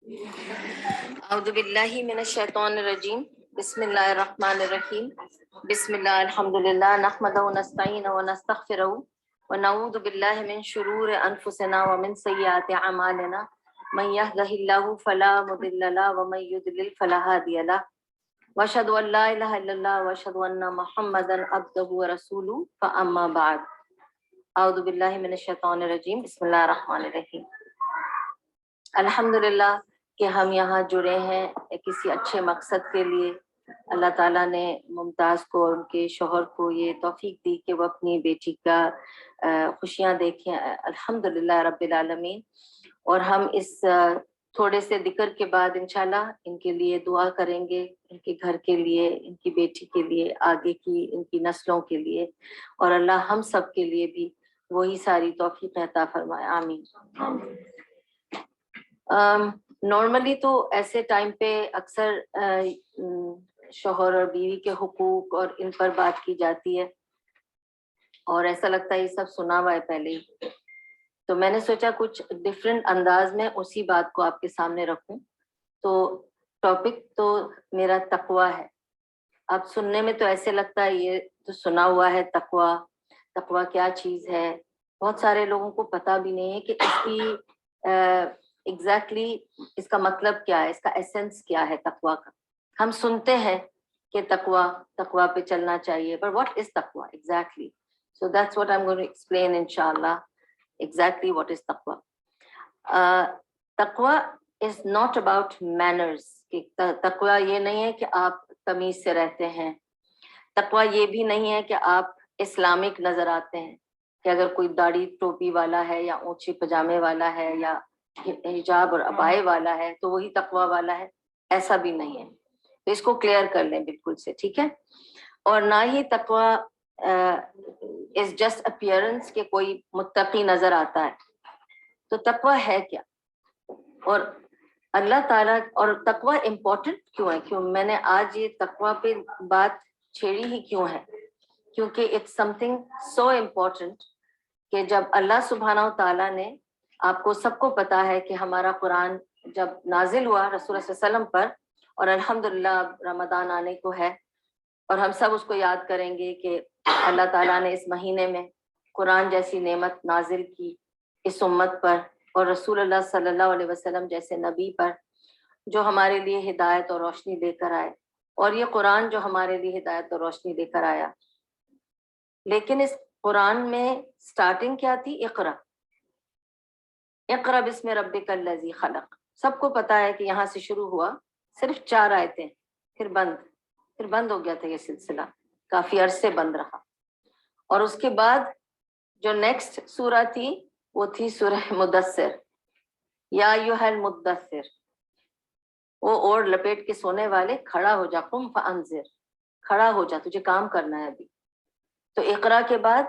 اعوذ باللہ من الشیطان الرجیم بسم اللہ الرحمن الرحیم بسم اللہ الحمدللہ نحمدہ ونستعینہ ونستغفرہ ونعوذ باللہ من شرور انفسنا ومن سیئات اعمالنا من یہدہ اللہ فلا مضل له ومن یضلل فلا ہادی له واشهد ان لا الہ الا اللہ واشهد ان محمدا عبدہ ورسولہ فاما بعد اعوذ باللہ من الشیطان الرجیم بسم اللہ الرحمن الرحیم۔ الحمدللہ کہ ہم یہاں جڑے ہیں کسی اچھے مقصد کے لیے۔ اللہ تعالیٰ نے ممتاز کو اور ان کے شوہر کو یہ توفیق دی کہ وہ اپنی بیٹی کا خوشیاں دیکھیں، الحمدللہ رب العالمین۔ اور ہم اس تھوڑے سے ذکر کے بعد انشاءاللہ ان کے لیے دعا کریں گے، ان کے گھر کے لیے، ان کی بیٹی کے لیے، آگے کی ان کی نسلوں کے لیے، اور اللہ ہم سب کے لیے بھی وہی ساری توفیق عطا فرمائے، آمین۔ نارملی تو ایسے ٹائم پہ اکثر شوہر اور بیوی کے حقوق اور ان پر بات کی جاتی ہے، اور ایسا لگتا ہے یہ سب سنا ہوا ہے پہلے ہی، تو میں نے سوچا کچھ ڈفرینٹ انداز میں اسی بات کو آپ کے سامنے رکھوں۔ تو ٹاپک تو میرا تقویٰ ہے۔ اب سننے میں تو ایسے لگتا ہے یہ تو سنا ہوا ہے تقویٰ، تقویٰ کیا چیز ہے، بہت سارے لوگوں کو پتہ بھی نہیں ہے کہ اس کی ایگزیکٹلی اس کا مطلب کیا ہے، اس کا ایسنس کیا ہے تقویٰ کا۔ ہم سنتے ہیں کہ تقویٰ پہ چلنا چاہیے، but what is تقویٰ exactly? So that's what I'm going to explain inshallah, exactly what is taqwa. تقویٰ is not about manners، کہ تقویٰ یہ نہیں ہے کہ آپ تمیز سے رہتے ہیں، تقویٰ یہ بھی نہیں ہے کہ آپ اسلامک نظر آتے ہیں، کہ اگر کوئی داڑھی ٹوپی والا ہے یا اونچے پجامے والا ہے یا حجاب اور عبائے والا ہے تو وہی تقویٰ والا ہے، ایسا بھی نہیں ہے۔ تو اس کو کلیئر کر لیں بالکل سے، ٹھیک ہے۔ اور نہ ہی تقویٰ از جسٹ اپیئرنس کہ کوئی متقی نظر آتا ہے۔ تو تقویٰ ہے کیا، اور اللہ تعالیٰ، اور تقویٰ امپورٹنٹ کیوں ہے، کیوں میں نے آج یہ تقویٰ پہ بات چھیڑی ہی کیوں ہے، کیونکہ it's something so important کہ جب اللہ سبحانہ و تعالیٰ نے، آپ کو سب کو پتا ہے کہ ہمارا قرآن جب نازل ہوا رسول اللہ صلی اللہ علیہ وسلم پر، اور الحمدللہ رمضان آنے کو ہے اور ہم سب اس کو یاد کریں گے کہ اللہ تعالیٰ نے اس مہینے میں قرآن جیسی نعمت نازل کی اس امت پر، اور رسول اللہ صلی اللہ علیہ وسلم جیسے نبی پر جو ہمارے لیے ہدایت اور روشنی لے کر آئے، اور یہ قرآن جو ہمارے لیے ہدایت اور روشنی لے کر آیا۔ لیکن اس قرآن میں سٹارٹنگ کیا تھی؟ اقرا، اقرا بسم ربک الذی خلق۔ سب کو پتا ہے کہ یہاں سے شروع ہوا، صرف 4 آیتیں، پھر بند ہو گیا تھا یہ سلسلہ، کافی عرصے بند رہا۔ اور اس کے بعد جو نیکسٹ سورہ تھی وہ تھی سورہ مدثر، یا ایھا المدثر، وہ اوڑ لپیٹ کے سونے والے، کھڑا ہو جا، قم فانذر، کھڑا ہو جا، تجھے کام کرنا ہے ابھی۔ تو اقرا کے بعد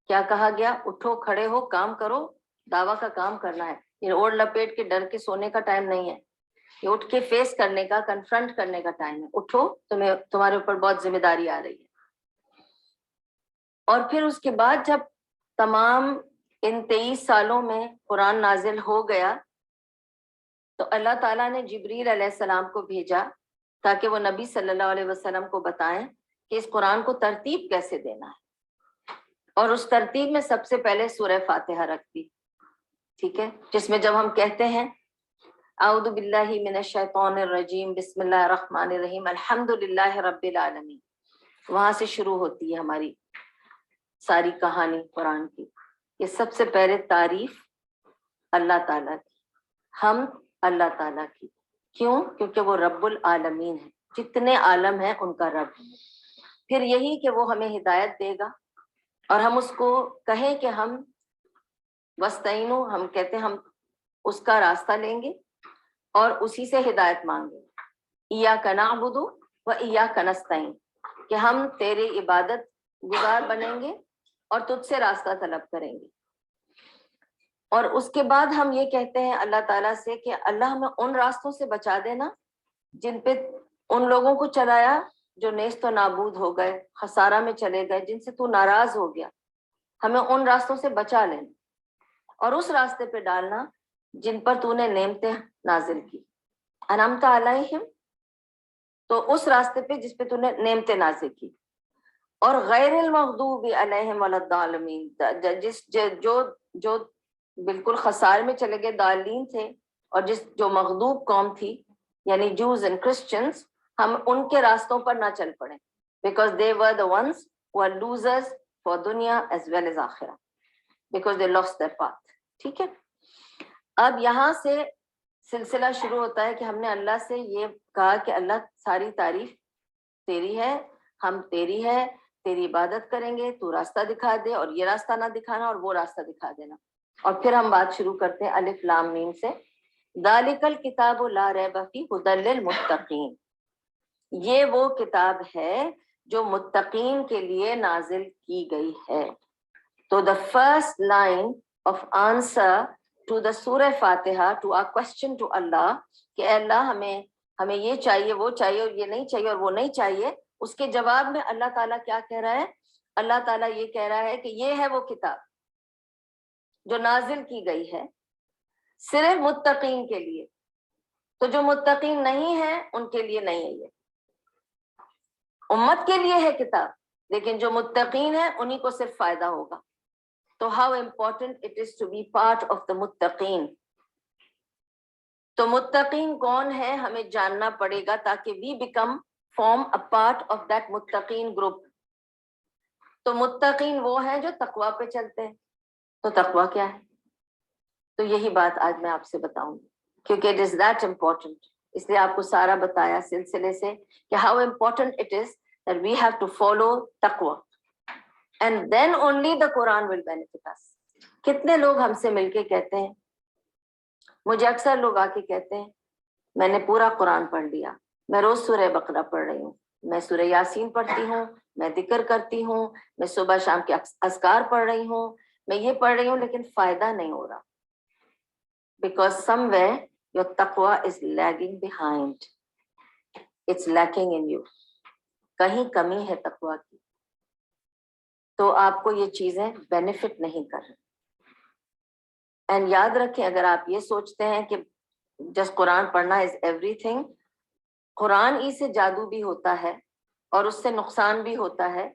کیا کہا گیا؟ اٹھو، کھڑے ہو، کام کرو، دعویٰ کا کام کرنا ہے۔ یہ اوڑھ لپیٹ کے ڈر کے سونے کا ٹائم نہیں ہے، یہ اٹھ کے فیس کرنے کا، کنفرنٹ کرنے کا ٹائم ہے۔ اٹھو، تمہارے اوپر بہت ذمہ داری آ رہی ہے۔ اور پھر اس کے بعد جب تمام ان 23 سالوں میں قرآن نازل ہو گیا تو اللہ تعالیٰ نے جبریل علیہ السلام کو بھیجا تاکہ وہ نبی صلی اللہ علیہ وسلم کو بتائیں کہ اس قرآن کو ترتیب کیسے دینا ہے، اور اس ترتیب میں سب سے پہلے سورہ فاتحہ رکھ دی، ٹھیک ہے، جس میں جب ہم کہتے ہیں اعوذ باللہ من الشیطان الرجیم بسم اللہ الرحمن الرحیم الحمد للہ رب العالمین، وہاں سے شروع ہوتی ہے ہماری ساری کہانی قرآن کی۔ یہ سب سے پہلے تعریف اللہ تعالیٰ کی، حمد اللہ تعالیٰ کی، کیوں؟ کیونکہ وہ رب العالمین ہے، جتنے عالم ہیں ان کا رب۔ پھر یہی کہ وہ ہمیں ہدایت دے گا، اور ہم اس کو کہیں کہ ہم وستعینوا، ہم کہتے ہیں ہم اس کا راستہ لیں گے اور اسی سے ہدایت مانگیں گے، ایاک نعبد و ایاک نستعین، کہ ہم تیرے عبادت گزار بنیں گے اور تجھ سے راستہ طلب کریں گے۔ اور اس کے بعد ہم یہ کہتے ہیں اللہ تعالیٰ سے کہ اللہ ہمیں ان راستوں سے بچا دینا جن پہ ان لوگوں کو چلایا جو نیست و نابود ہو گئے، خسارہ میں چلے گئے، جن سے تو ناراض ہو گیا، ہمیں ان راستوں سے بچا لینا اور اس راستے پہ ڈالنا جن پر تو نے نعمتیں نازل کی۔ انعمت علیہم، تو اس راستے پہ جس پہ تو نے نعمتیں نازل کی، اور غیر المغضوب علیہم ولا الضالین، جو بالکل خسار میں چلے گئے ضالین تھے، اور جو مغضوب قوم تھی یعنی جوز اینڈ کرسچنز، ہم ان کے راستوں پر نہ چل پڑے because they were the ones who are losers for دنیا as well as آخرہ because they lost their path. ٹھیک ہے، اب یہاں سے سلسلہ شروع ہوتا ہے کہ ہم نے اللہ سے یہ کہا کہ اللہ ساری تعریف تیری ہے، ہم تیری ہے، تیری عبادت کریں گے، تو راستہ دکھا دے، اور یہ راستہ نہ دکھانا اور وہ راستہ دکھا دینا. اور پھر ہم بات شروع کرتے ہیں الف لام میم سے. ذالک الکتاب لا ریب فیہ ھدی للمتقین، یہ وہ کتاب ہے جو متقین کے لیے نازل کی گئی ہے. تو the first line of answer to the سورہ فاتحہ to our question to Allah کہ اے اللہ ہمیں یہ چاہیے، وہ چاہیے، اور یہ نہیں چاہیے اور وہ نہیں چاہیے، اس کے جواب میں اللہ تعالیٰ کیا کہہ رہا ہے؟ اللہ تعالیٰ یہ کہہ رہا ہے کہ یہ ہے وہ کتاب جو نازل کی گئی ہے صرف متقین کے لیے. تو جو متقین نہیں ہیں ان کے لیے نہیں ہے، یہ امت کے لیے ہے کتاب، لیکن جو متقین ہیں انہی کو صرف فائدہ ہوگا. تو how important it is to be part of the متقین. تو متقین کون ہے ہمیں جاننا پڑے گا تاکہ we become form a part of that متقین group. تو متقین وہ ہیں جو تقوی پہ چلتے ہیں. تو تقوی کیا ہے؟ تو یہی بات آج میں آپ سے بتاؤں گی کیونکہ it is that important. اس لیے آپ کو سارا بتایا سلسلے سے کہ how important it is that we have to follow taqwa and then only the Quran will benefit us. کتنے لوگ ہم سے مل کے کہتے ہیں، مجھے اکثر لوگ آ کے کہتے ہیں میں نے پورا قرآن پڑھ لیا، میں روز سورہ بقرہ پڑھ رہی ہوں، میں سورہ یاسین پڑھتی ہوں، میں ذکر کرتی ہوں، میں صبح شام کے اذکار پڑھ رہی ہوں، میں یہ پڑھ رہی ہوں، لیکن فائدہ نہیں ہو رہا. Because somewhere your taqwa is lagging behind. It's lacking in you. کہیں کمی ہے تقوی کی، تو آپ کو یہ چیزیں بینیفٹ نہیں کر رہی. اینڈ یاد رکھیں، اگر آپ یہ سوچتے ہیں کہ جس قرآن پڑھنا از ایوری تھنگ، قرآن ہی سے جادو بھی ہوتا ہے اور اس سے نقصان بھی ہوتا ہے،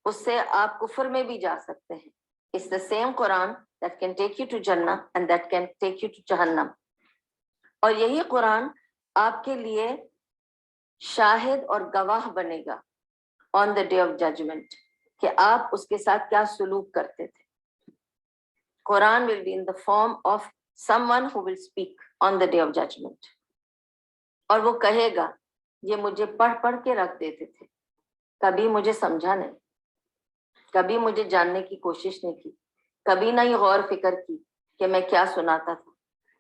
اس سے آپ کفر میں بھی جا سکتے ہیں. It's the same Quran that can take you to Jannah and that can take you to Jahannam. اور یہی قرآن آپ کے لیے شاہد اور گواہ بنے گا on the day of judgment کہ آپ اس کے ساتھ کیا سلوک کرتے تھے. قرآن will be in the form of someone who will speak on the day of judgment. اور وہ کہے گا یہ مجھے پڑھ پڑھ کے رکھ دیتے تھے، کبھی مجھے سمجھا نہیں، کبھی مجھے جاننے کی کوشش نہیں کی، کبھی نہ یہ غور فکر کی کہ میں کیا سناتا تھا،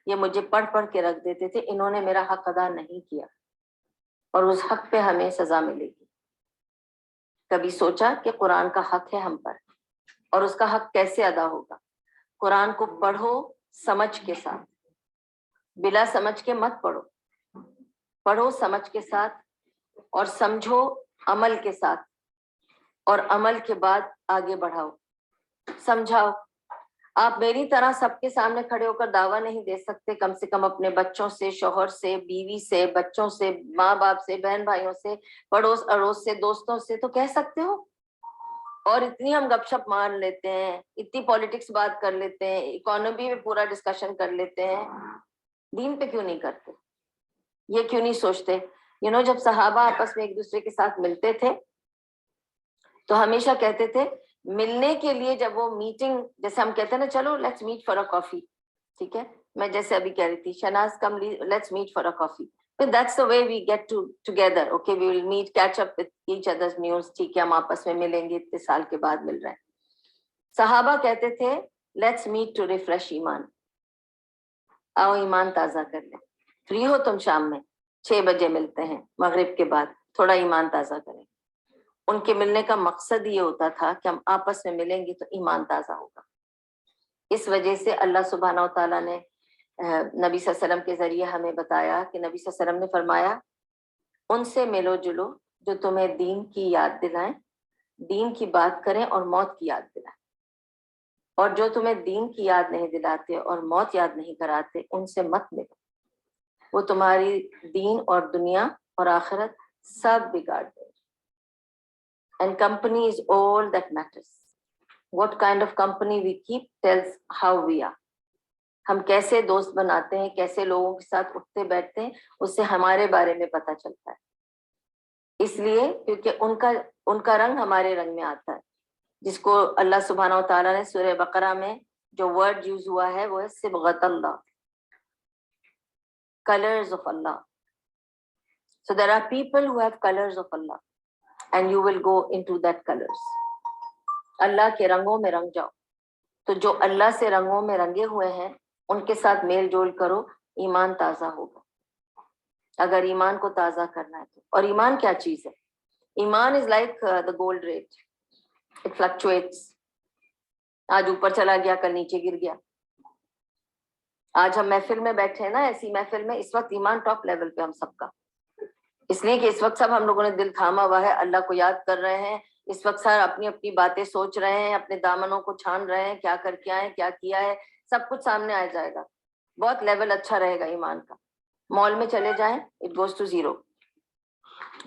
یہ مجھے پڑھ پڑھ کے رکھ دیتے تھے، انہوں نے میرا حق ادا نہیں کیا اور اس حق پہ ہمیں سزا ملے گی. کبھی سوچا کہ قرآن کا حق ہے ہم پر اور اس کا حق کیسے ادا ہوگا؟ قرآن کو پڑھو سمجھ کے ساتھ، بلا سمجھ کے مت پڑھو، پڑھو سمجھ کے ساتھ اور سمجھو عمل کے ساتھ، اور عمل کے بعد آگے بڑھاؤ، سمجھاؤ. آپ میری طرح سب کے سامنے کھڑے ہو کر دعویٰ نہیں دے سکتے، کم سے کم اپنے بچوں سے، شوہر سے، بیوی سے، بچوں سے، ماں باپ سے، بہن بھائیوں سے، پڑوس اڑوس سے، دوستوں سے تو کہہ سکتے ہو. اور اتنی ہم گپ شپ مار لیتے ہیں، اتنی پالیٹکس بات کر لیتے ہیں، اکانومی میں پورا ڈسکشن کر لیتے ہیں، دین پہ کیوں نہیں کرتے؟ یہ کیوں نہیں سوچتے؟ جب صحابہ آپس میں ایک دوسرے کے ساتھ ملتے تھے تو ہمیشہ کہتے تھے ملنے کے لیے، جب وہ میٹنگ، جیسے ہم کہتے ہیں نا چلو let's meet for a coffee, ٹھیک ہے، میں جیسے ابھی کہہ رہی تھی Shahnaz come let's meet for a coffee, that's the way we get together. Okay, we will meet, catch up with each other's news. ٹھیک ہے، ہم آپس میں ملیں گے، اتنے سال کے بعد مل رہے ہیں. صحابہ کہتے تھے لیٹس میٹ ٹو ریفریش ایمان، آؤ ایمان تازہ کر لیں. فری ہو تم شام میں 6 بجے ملتے ہیں مغرب کے بعد، تھوڑا ایمان تازہ کریں. ان کے ملنے کا مقصد یہ ہوتا تھا کہ ہم آپس میں ملیں گے تو ایمان تازہ ہوگا. اس وجہ سے اللہ سبحانہ و تعالیٰ نے نبی صلی اللہ علیہ وسلم کے ذریعے ہمیں بتایا کہ نبی صلی اللہ علیہ وسلم نے فرمایا ان سے ملو جلو جو تمہیں دین کی یاد دلائیں، دین کی بات کریں اور موت کی یاد دلائیں، اور جو تمہیں دین کی یاد نہیں دلاتے اور موت یاد نہیں کراتے ان سے مت ملو. وہ تمہاری دین اور دنیا اور آخرت سب بگاڑ دے. And company is all that matters. What kind of company we keep tells how we are. ہم کیسے دوست بناتے ہیں, کیسے لوگوں کے ساتھ اٹھتے بیٹھتے ہیں, اس سے ہمارے بارے میں پتہ چلتا ہے. اس لیے کیونکہ ان کا رنگ ہمارے رنگ میں آتا ہے, جس کو اللہ سبحانہ و تعالیٰ نے سورہ بقرہ میں جو ورڈ یوز ہوا ہے وہ ہے صبغۃ اللہ, colors of Allah. So there are people who have colors of Allah and you will go into that colors. اللہ کے رنگوں میں رنگ جاؤ. تو جو اللہ سے رنگوں میں رنگے ہوئے ہیں ان کے ساتھ میل جول کرو, ایمان تازہ ہوگا. اگر ایمان کو تازہ کرنا ہے تو. اور ایمان کیا چیز ہے؟ ایمان is like the gold rate. It fluctuates. آج اوپر چلا گیا, کل نیچے گر گیا. آج ہم محفل میں بیٹھے ہیں نا, ایسی محفل میں اس وقت ایمان ٹاپ لیول پہ ہم سب کا, اس لیے کہ اس وقت سب ہم لوگوں نے دل تھاما ہوا ہے, اللہ کو یاد کر رہے ہیں. اس وقت سر اپنی اپنی باتیں سوچ رہے ہیں, اپنے دامنوں کو چھان رہے ہیں, کیا کر کے آئے, کیا کیا ہے, سب کچھ سامنے آ جائے گا. بہت لیول اچھا رہے گا ایمان کا. مال میں چلے جائیں, اٹ گوز ٹو زیرو.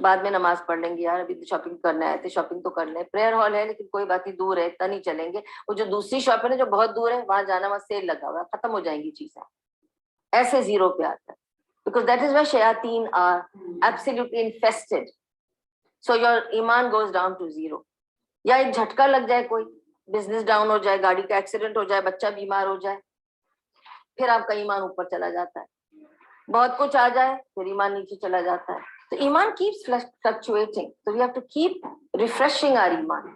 بعد میں نماز پڑھ لیں گے, یار ابھی شاپنگ کرنے آئے تھے, شاپنگ تو کر لیں. پریئر ہال ہے لیکن کوئی بات نہیں, دور ہے, اتنا نہیں چلیں گے. وہ جو دوسری شاپ ہے جو بہت دور ہے, وہاں جانا, وہاں سیل لگا ہوا ہے, ختم ہو جائیں گی چیزیں. ایسے زیرو پہ آتا ہے. Because that is why shayateen are absolutely infested. So your iman goes down to zero. یا ایک جھٹکا لگ جائے, کوئی بزنس ڈاؤن ہو جائے, گاڑی کا ایکسیڈنٹ ہو جائے, بچہ بیمار ہو جائے, پھر آپ کا ایمان اوپر چلا جاتا ہے. بہت کچھ آ جائے پھر ایمان نیچے چلا جاتا ہے. تو ایمان keeps fluctuating. So we have to keep refreshing our iman.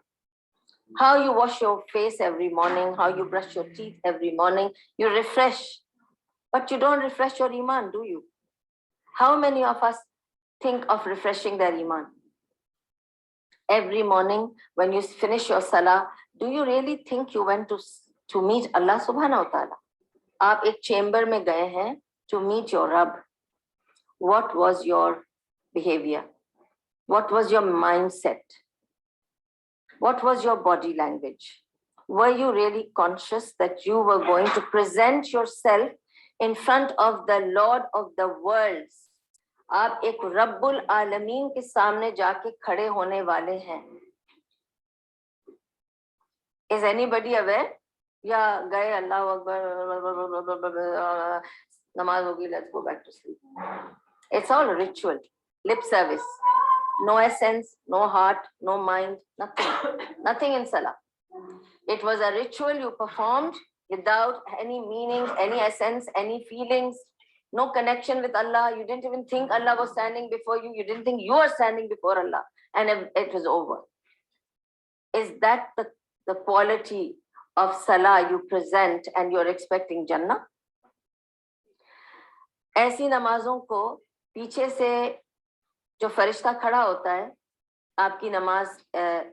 How you wash your face every morning, how you brush your teeth every morning, you refresh. But you don't refresh your iman, do you? How many of us think of refreshing their iman? Every morning when you finish your salah, do you really think you went to meet Allah subhanahu wa ta'ala? آپ ایک chamber میں گئے ہیں to meet your Rabb. What was your behavior? What was your mindset? What was your body language? Were you really conscious that you were going to present yourself in front of the Lord of the worlds? آپ ایک رب العالمین کے سامنے جا کے کھڑے ہونے والے ہیں. Is anybody aware? یا گئے, اللہ اکبر, نماز ہوگی, let's go back to sleep. It's all ritual, lip service, no essence, no heart, no mind, nothing in salah. It was a ritual you performed without any meaning, any essence, any feelings, no connection with Allah. You didn't even think Allah was standing before you. You didn't think you are standing before Allah, and it was over. Is that the quality of salah you present and you're expecting Jannah? ایسی نمازوں کو پیچھے سے جو فرشتہ کھڑا ہوتا ہے آپ کی نماز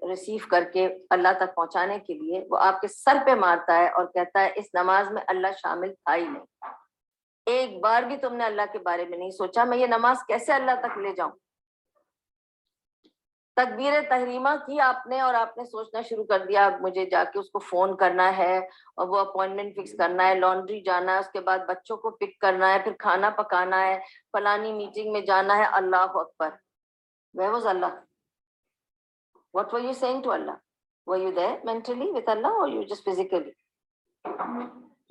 ریسیو کر کے اللہ تک پہنچانے کے لیے, وہ آپ کے سر پہ مارتا ہے اور کہتا ہے اس نماز میں اللہ شامل تھا ہی نہیں. ایک بار بھی تم نے اللہ کے بارے میں نہیں سوچا, میں یہ نماز کیسے اللہ تک لے جاؤں. تکبیر تحریمہ کی آپ نے, اور آپ نے سوچنا شروع کر دیا مجھے جا کے اس کو فون کرنا ہے, اور وہ اپوائنٹمنٹ فکس کرنا ہے, لانڈری جانا ہے, اس کے بعد بچوں کو پک کرنا ہے, پھر کھانا پکانا ہے, فلانی میٹنگ میں جانا ہے. اللہ اکبر. Where was Allah? What were you saying to Allah? Were you there mentally with Allah or you just physically?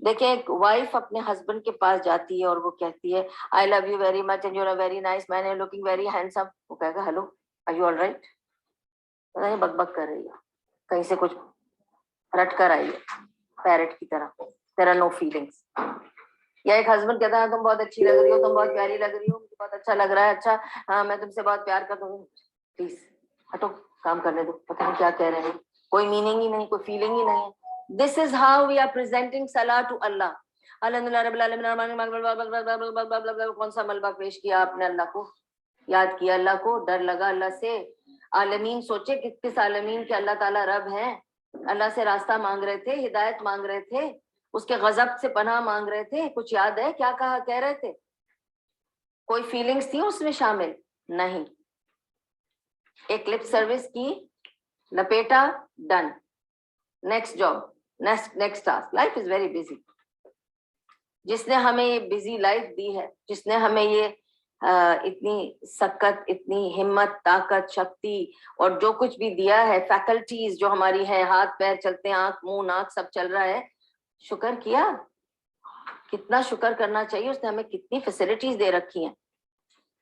دیکھیں, ایک وائف اپنے ہسبینڈ کے پاس جاتی ہے اور وہ کہتی ہے I love you very much and you're a very nice man and looking very handsome. وہ کہے گا hello, are you all right? پتہ نہیں بک بک کر رہی ہے, کہیں سے کچھ رٹ کر آئی ہے پیرٹ کی طرح. There are no feelings. یا ایک ہسبینڈ کہتا ہے تم بہت اچھی لگ رہی ہو, تم بہت پیاری لگ رہی ہو, مجھے بہت اچھا لگ رہا ہے, اچھا ہاں میں تم سے بہت پیار کرتا ہوں, پلیز ہٹو, کام کرنے دو, پتہ نہیں کیا کہہ رہے ہیں, کوئی میننگ ہی نہیں, کوئی فیلنگ ہی نہیں ہے. This is how we are presenting salah to Allah. الحمدللہ رب العالمین, کون سا ملبہ پیش کیا آپ نے, اللہ کو یاد کیا, اللہ کو ڈر لگا اللہ سے. عالمین سوچے کس کس عالمین کے اللہ تعالیٰ رب ہیں, اللہ سے راستہ مانگ رہے تھے, ہدایت مانگ رہے تھے, اس کے غضب سے پناہ مانگ رہے تھے. کچھ یاد ہے کیا کہہ رہے تھے؟ کوئی فیلنگز تھی اس میں شامل نہیں. ایک لپ سروس کی, لپیٹا, done, next job, next task. Life is very busy. جس نے ہمیں یہ بزی لائف دی ہے، جس نے ہمیں یہ اتنی سکت، اتنی ہمت، طاقت، شکتی اور جو کچھ بھی دیا ہے، فیکلٹیز جو ہماری ہے، ہاتھ پیر چلتے ہیں، آنکھ منہ ناک سب چل رہا ہے، شکر کیا؟ کتنا شکر کرنا چاہیے، اس نے ہمیں کتنی فیسلٹیز دے رکھی ہیں،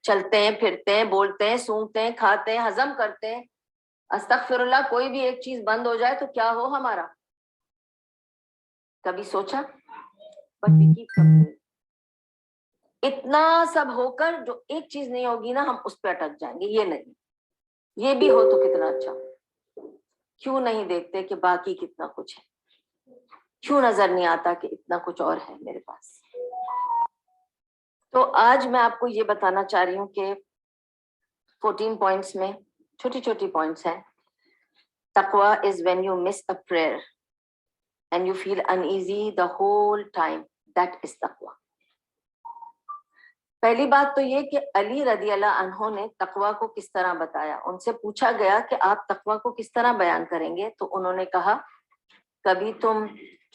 چلتے ہیں، پھرتے ہیں، بولتے ہیں، سونگتے ہیں، کھاتے ہیں، ہضم کرتے ہیں۔ استغفر اللہ، کوئی بھی ایک چیز بند ہو جائے تو کیا ہو ہمارا، کبھی سوچا؟ But we keep something. اتنا سب ہو کر جو ایک چیز نہیں ہوگی نا، ہم اس پہ اٹک جائیں گے، یہ نہیں، یہ بھی ہو تو کتنا اچھا۔ کیوں نہیں دیکھتے کہ باقی کتنا کچھ ہے؟ کیوں نظر نہیں آتا کہ اتنا کچھ اور ہے میرے پاس؟ تو آج میں آپ کو یہ بتانا چاہ رہی ہوں کہ 14 پوائنٹس میں چھوٹی چھوٹی پوائنٹس ہیں۔ تقویٰ is when you miss a prayer and you feel uneasy the whole time. That is taqwa. پہلی بات تو یہ کہ علی رضی اللہ عنہ نے تقویٰ کو کس طرح بتایا۔ ان سے پوچھا گیا کہ آپ تقویٰ کو کس طرح بیان کریں گے، تو انہوں نے کہا کبھی تم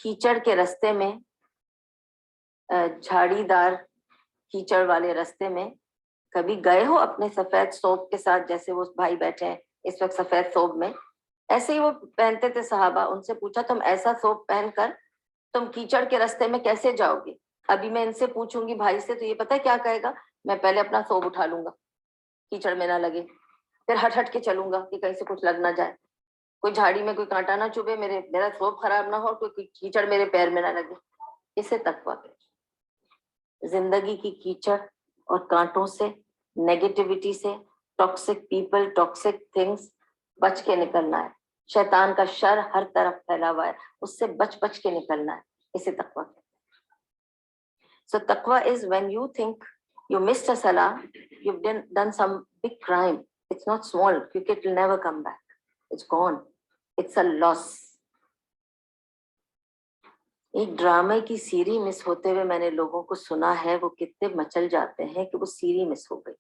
کیچڑ کے رستے میں، جھاڑی دار کیچڑ والے رستے میں کبھی گئے ہو اپنے سفید ثوب کے ساتھ، جیسے وہ بھائی بیٹھے ہیں اس وقت سفید ثوب میں، ایسے ہی وہ پہنتے تھے صحابہ۔ ان سے پوچھا تم ایسا ثوب پہن کر تم کیچڑ کے رستے میں کیسے جاؤ گے؟ ابھی میں ان سے پوچھوں گی بھائی سے تو یہ پتہ ہے کیا کہے گا، میں پہلے اپنا ثوب اٹھا لوں گا کیچڑ میں نہ لگے، پھر ہٹ ہٹ کے چلوں گا کہ کہیں سے کچھ لگ نہ جائے، کوئی جھاڑی میں کوئی کانٹا نہ چبھے، میرا ثوب خراب نہ ہو، کوئی کیچڑ میرے پیر میں نہ لگے۔ اسے تقویٰ کہتے ہیں۔ زندگی کی کیچڑ اور کانٹوں سے، نیگیٹیوٹی سے، ٹاکسک پیپل، ٹاکسک تھنگس بچ کے نکلنا ہے۔ شیطان کا شر ہر طرف پھیلا ہوا ہے، اس سے بچ بچ کے نکلنا ہے، اسے تقویٰ کہتے ہیں۔ So taqwa is when you think you missed a salah, you've done some big crime. It's not small, because it will never come back. It's gone. It's a loss. ایک ڈرامے کی سیری مس ہوتے ہوئے میں نے لوگوں کو سنا ہے، وہ کتنے مچل جاتے ہیں کہ وہ سیری مس ہو گئی۔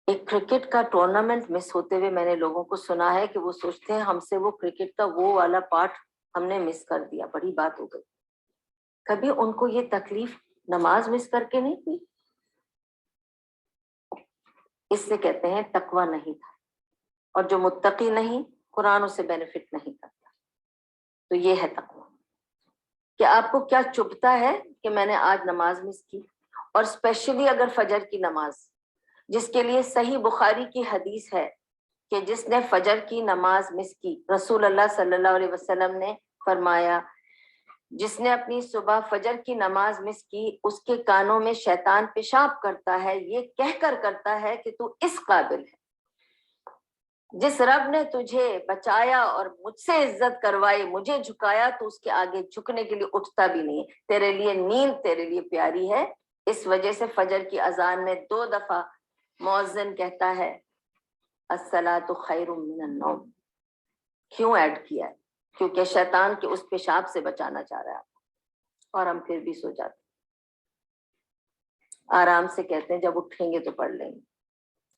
ایک کرکٹ کا ٹورنامنٹ مس ہوتے ہوئے میں نے لوگوں کو سنا ہے کہ وہ سوچتے ہیں ہم سے وہ کرکٹ کا وہ والا پارٹ ہم نے مس کر دیا، بڑی بات ہو گئی۔ کبھی ان کو یہ تکلیف نماز مس کر کے نہیں تھی؟ اس سے کہتے ہیں تقویٰ نہیں تھا، اور جو متقی نہیں، قرآن اسے بینیفٹ نہیں کرتا۔ تو یہ ہے تقویٰ، کہ آپ کو کیا چبھتا ہے کہ میں نے آج نماز مس کی، اور اسپیشلی اگر فجر کی نماز، جس کے لیے صحیح بخاری کی حدیث ہے کہ جس نے فجر کی نماز مس کی، رسول اللہ صلی اللہ علیہ وسلم نے فرمایا جس نے اپنی صبح فجر کی نماز مس کی، اس کے کانوں میں شیطان پیشاب کرتا ہے، یہ کہہ کر کرتا ہے کہ تو اس قابل ہے۔ جس رب نے تجھے بچایا اور مجھ سے عزت کروائی، مجھے جھکایا، تو اس کے آگے جھکنے کے لیے اٹھتا بھی نہیں ہے۔ تیرے لیے نیند تیرے لیے پیاری ہے، اس وجہ سے فجر کی اذان میں 2 دفعہ مؤذن کہتا ہے الصلاۃ خیر من النوم۔ کیوں ایڈ کیا ہے؟ کیونکہ شیطان کے اس پیشاب سے بچانا چاہ رہا ہے، اور ہم پھر بھی سو جاتے، آرام سے کہتے ہیں جب اٹھیں گے تو پڑھ لیں گے۔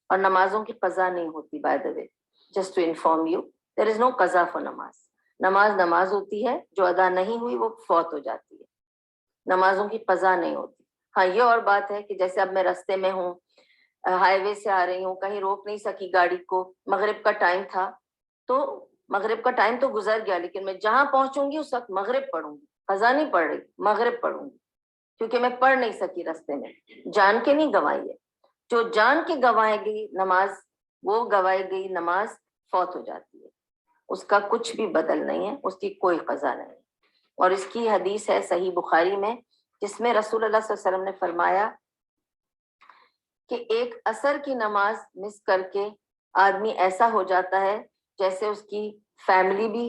اور نمازوں کی قضا نہیں ہوتی، by the way, just to inform you, there is no قضا فار نماز۔ نماز ہوتی ہے، جو ادا نہیں ہوئی وہ فوت ہو جاتی ہے، نمازوں کی قضا نہیں ہوتی۔ ہاں یہ اور بات ہے کہ جیسے اب میں رستے میں ہوں، ہائی وے سے آ رہی ہوں، کہیں روک نہیں سکی گاڑی کو، مغرب کا ٹائم تھا، تو مغرب کا ٹائم تو گزر گیا، لیکن میں جہاں پہنچوں گی اس وقت مغرب پڑھوں گی، قضا نہیں پڑھ رہی، مغرب پڑھوں گی، کیونکہ میں پڑھ نہیں سکی رستے میں، جان کے نہیں گنوائی ہے۔ جو جان کے گنوائی گئی نماز، وہ گنوائی گئی نماز فوت ہو جاتی ہے، اس کا کچھ بھی بدل نہیں ہے، اس کی کوئی قضا نہیں۔ اور اس کی حدیث ہے صحیح بخاری میں، جس میں رسول اللہ صلی اللہ علیہ وسلم نے فرمایا کہ ایک عصر کی نماز مس کر کے آدمی ایسا ہو جاتا ہے جیسے اس کی فیملی بھی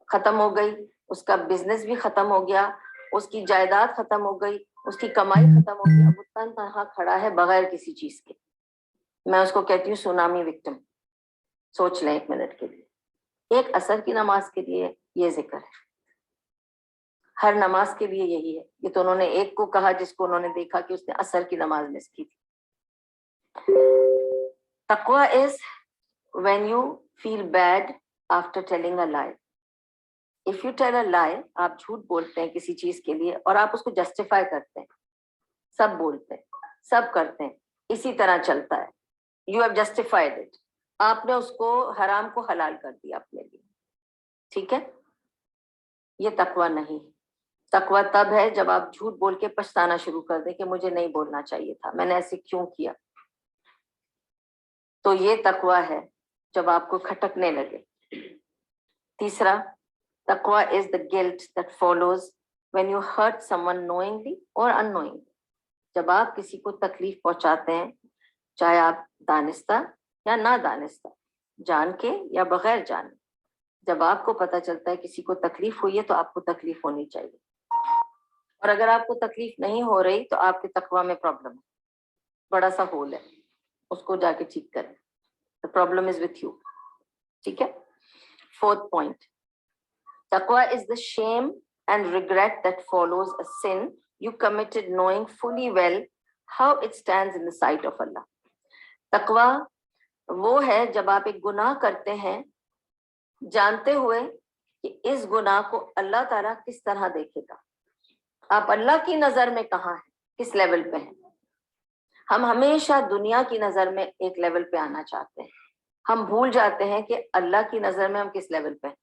ختم ہو گئی، اس کا بزنس بھی ختم ہو گیا، اس کی جائیداد ختم ہو گئی، اس کی کمائی ختم ہو گئی، اب وہ تنہا کھڑا ہے بغیر کسی چیز کے۔ میں اس کو کہتی ہوں سونامی وکٹم۔ سوچ لیں 1 منٹ کے لیے، ایک عصر کی نماز کے لیے یہ ذکر ہے، ہر نماز کے لیے یہی ہے۔ یہ تو انہوں نے ایک کو کہا جس کو انہوں نے دیکھا کہ اس نے عصر کی نماز مس کی تھی۔ تقویٰ is when you feel bad after telling a lie۔ if you tell a lie, آپ جھوٹ بولتے ہیں کسی چیز کے لیے اور آپ اس کو جسٹیفائی کرتے ہیں, سب بولتے ہیں, سب کرتے ہیں, اسی طرح چلتا ہے, you have justified it, آپ نے اس کو حرام کو حلال کر دیا اپنے لیے, ٹھیک ہے, یہ تقویٰ نہیں. تقویٰ تب ہے جب آپ جھوٹ بول کے پچھتانا شروع کر دیں کہ مجھے نہیں بولنا چاہیے تھا, میں نے ایسے کیوں کیا. تو یہ تقویٰ ہے جب آپ کو کھٹکنے لگے. تیسرا, تقویٰ is the guilt that follows when you hurt someone knowingly or unknowingly. جب آپ کسی کو تکلیف پہنچاتے ہیں, چاہے آپ دانستہ یا نہ دانستہ, جان کے یا بغیر جانے, جب آپ کو پتہ چلتا ہے کسی کو تکلیف ہوئی ہے تو آپ کو تکلیف ہونی چاہیے, اور اگر آپ کو تکلیف نہیں ہو رہی تو آپ کے تقویٰ میں پرابلم ہے, بڑا سا ہول ہے, اس کو جا کے ٹھیک کریں. The problem is with you. ٹھیک ہے. Fourth point, taqwa is the shame and regret that follows a sin you committed knowing fully well how it stands in the sight of Allah. تقوی وہ ہے جب آپ ایک گناہ کرتے ہیں جانتے ہوئے کہ اس گناہ کو اللہ تعالیٰ کس طرح دیکھے گا. آپ اللہ کی نظر میں کہاں ہیں, کس لیول پہ ہیں. ہم ہمیشہ دنیا کی نظر میں ایک لیول پہ آنا چاہتے ہیں, ہم بھول جاتے ہیں کہ اللہ کی نظر میں ہم کس لیول پہ ہیں.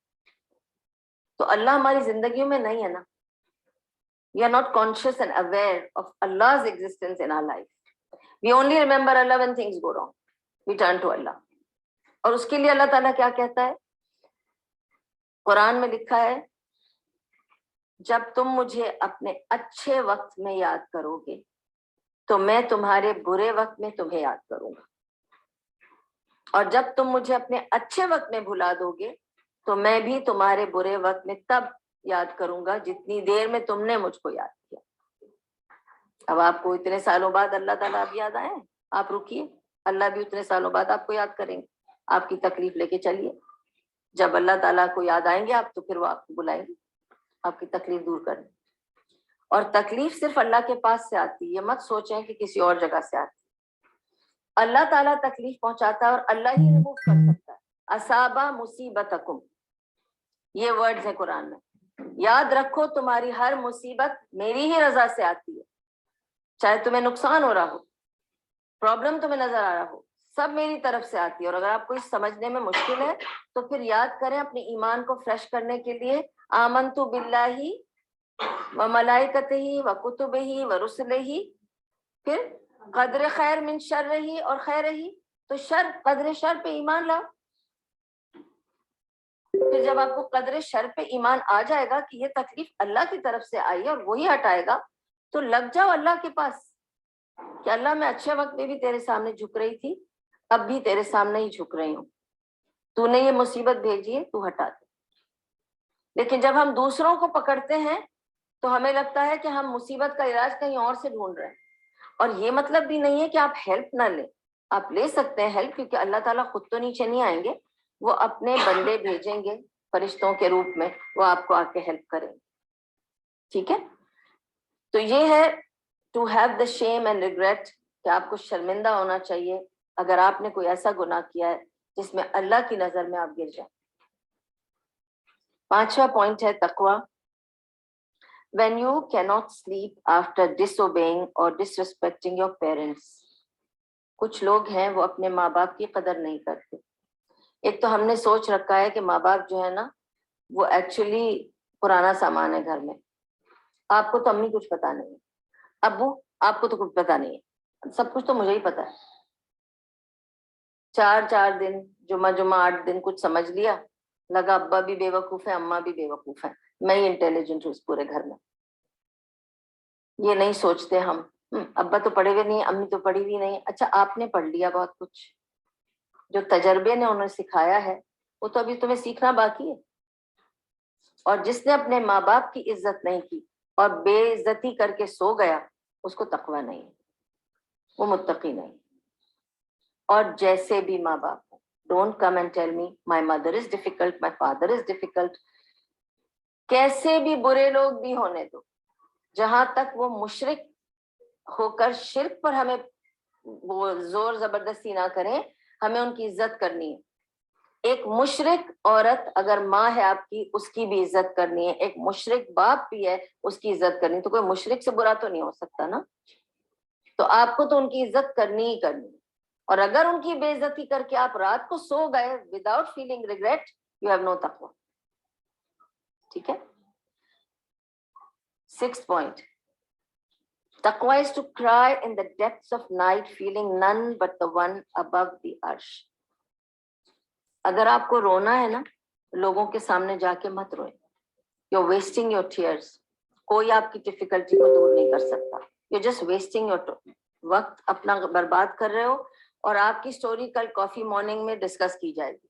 تو اللہ ہماری زندگیوں میں نہیں ہے نا. We are not conscious and aware of Allah's existence in our life. We only remember Allah when things go wrong. We turn to Allah. اور اس کے لیے اللہ تعالیٰ کیا کہتا ہے؟ قرآن میں لکھا ہے, جب تم مجھے اپنے اچھے وقت میں یاد کرو گے تو میں تمہارے برے وقت میں تمہیں یاد کروں گا, اور جب تم مجھے اپنے اچھے وقت میں بھلا دو گے تو میں بھی تمہارے برے وقت میں تب یاد کروں گا جتنی دیر میں تم نے مجھ کو یاد کیا. اب آپ کو اتنے سالوں بعد اللہ تعالیٰ اب یاد آئے, آپ رکیے, اللہ بھی اتنے سالوں بعد آپ کو یاد کریں گے. آپ کی تکلیف لے کے چلیے, جب اللہ تعالیٰ کو یاد آئیں گے آپ تو پھر وہ آپ کو بلائیں گے آپ کی تکلیف دور کرنے. اور تکلیف صرف اللہ کے پاس سے آتی ہے, یہ مت سوچیں کہ کسی اور جگہ سے آتی. اللہ تعالیٰ تکلیف پہنچاتا ہے اور اللہ ہی ریموو کر سکتا ہے. اصابہ مصیبتکم, یہ ورڈز ہیں قرآن میں. یاد رکھو تمہاری ہر مصیبت میری ہی رضا سے آتی ہے, چاہے تمہیں نقصان ہو رہا ہو, پرابلم تمہیں نظر آ رہا ہو, سب میری طرف سے آتی ہے. اور اگر آپ کو اس سمجھنے میں مشکل ہے تو پھر یاد کریں اپنے ایمان کو فریش کرنے کے لیے, آمنت باللہ و ملائکتہ و کتبہ و رسلہ, پھر قدر خیر من شر رہی اور خیر رہی, تو شر قدر شر پہ ایمان لاؤ. پھر جب آپ کو قدر شر پہ ایمان آ جائے گا کہ یہ تکلیف اللہ کی طرف سے آئی ہے اور وہی ہٹائے گا, تو لگ جاؤ اللہ کے پاس کہ اللہ میں اچھے وقت میں بھی تیرے سامنے جھک رہی تھی, اب بھی تیرے سامنے ہی جھک رہی ہوں, تو نے یہ مصیبت بھیجی ہے تو ہٹا دے. لیکن جب ہم دوسروں کو پکڑتے ہیں تو ہمیں لگتا ہے کہ ہم مصیبت کا علاج کہیں اور سے ڈھونڈ رہے ہیں. اور یہ مطلب بھی نہیں ہے کہ آپ ہیلپ نہ لیں, آپ لے سکتے ہیں ہیلپ, کیونکہ اللہ تعالیٰ خود تو نیچے نہیں آئیں گے, وہ اپنے بندے بھیجیں گے فرشتوں کے روپ میں, وہ آپ کو آ کے ہیلپ کریں گے. ٹھیک ہے. تو یہ ہے to have the shame and regret, کہ آپ کو شرمندہ ہونا چاہیے اگر آپ نے کوئی ایسا گناہ کیا ہے جس میں اللہ کی نظر میں آپ گر جائیں. پانچواں پوائنٹ ہے تقویٰ, when you cannot sleep after disobeying or disrespecting your parents. کچھ لوگ ہیں وہ اپنے ماں باپ کی قدر نہیں کرتے. ایک تو ہم نے سوچ رکھا ہے کہ ماں باپ جو ہے نا وہ ایکچولی پرانا سامان ہے گھر میں. آپ کو تو امی کچھ پتا نہیں ہے, ابو آپ کو تو کچھ پتا نہیں ہے, سب کچھ تو مجھے ہی پتا ہے. 4 دن جمعہ 8 دن کچھ سمجھ لیا, لگا ابا بھی بے وقوف ہے اماں بھی بے وقوف ہے, میں ہی انٹیلیجنٹ ہوں اس پورے گھر میں. یہ نہیں سوچتے ہم, ابا تو پڑھے ہوئے نہیں, امی تو پڑھی ہوئی نہیں. اچھا آپ نے پڑھ لیا بہت کچھ, جو تجربے نے انہیں سکھایا ہے وہ تو ابھی تمہیں سیکھنا باقی ہے. اور جس نے اپنے ماں باپ کی عزت نہیں کی اور بے عزتی کر کے سو گیا, اس کو تقویٰ نہیں, وہ متقی نہیں. اور جیسے بھی ماں باپ ہو, don't come and tell me my mother is difficult, my father is difficult. کیسے بھی برے لوگ بھی ہونے دو, جہاں تک وہ مشرک ہو کر شرک پر ہمیں وہ زور زبردستی نہ کریں, ہمیں ان کی عزت کرنی ہے. ایک مشرک عورت اگر ماں ہے آپ کی، اس کی بھی عزت کرنی ہے، ایک مشرک باپ بھی ہے اس کی عزت کرنی، تو کوئی مشرک سے برا تو نہیں ہو سکتا نا. تو آپ کو تو ان کی عزت کرنی ہی کرنی ہے. اور اگر ان کی بے عزتی کر کے آپ رات کو سو گئے without feeling regret, you have no تقویٰ. ٹھیک ہے. 6th point, taqwa is to cry in the depths of night feeling none but the one above the arsh. اگر آپ کو رونا ہے نا، لوگوں کے سامنے جا کے مت روئے. You're wasting your tears. کوئی آپ کی ڈیفیکلٹی کو دور نہیں کر سکتا. You're just wasting your وقت اپنا برباد کر رہے ہو. اور آپ کی سٹوری کل کافی مارننگ میں ڈسکس کی جائے گی،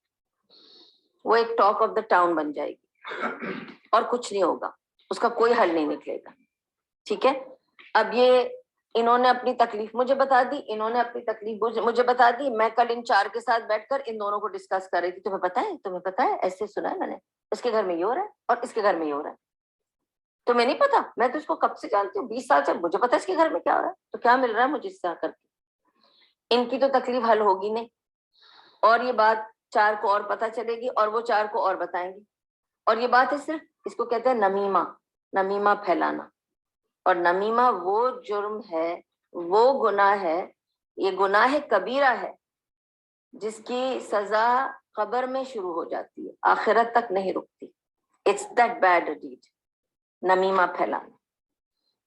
وہ ایک ٹاک آف دا ٹاؤن بن جائے گی اور کچھ نہیں ہوگا، اس کا کوئی حل نہیں نکلے گا. ٹھیک ہے. اب یہ انہوں نے اپنی تکلیف مجھے بتا دی، انہوں نے اپنی تکلیف مجھے بتا دی. میں کل ان 4 کے ساتھ بیٹھ کر ان دونوں کو ڈسکس کر رہی تھی. تمہیں پتا ہے ایسے سنا ہے میں نے، اس کے گھر میں یہ ہو رہا ہے اور اس کے گھر میں یہ ہو رہا ہے. تمہیں نہیں پتا؟ میں تو اس کو کب سے جانتی ہوں، 20 سال سے. مجھے پتا ہے اس کے گھر میں کیا ہو رہا ہے. تو کیا مل رہا ہے مجھے اس سے آ کر کے؟ ان کی تو تکلیف حل ہوگی نہیں، اور یہ بات 4 کو اور پتہ چلے گی اور وہ 4 کو اور بتائیں گی. اور یہ بات ہے صرف، اس کو کہتے ہیں نمیمہ پھیلانا. اور نمیمہ وہ جرم ہے، وہ گناہ ہے، یہ گناہ کبیرہ ہے جس کی سزا قبر میں شروع ہو جاتی ہے، آخرت تک نہیں رکتی. It's that bad deed. نمیمہ پھیلانا.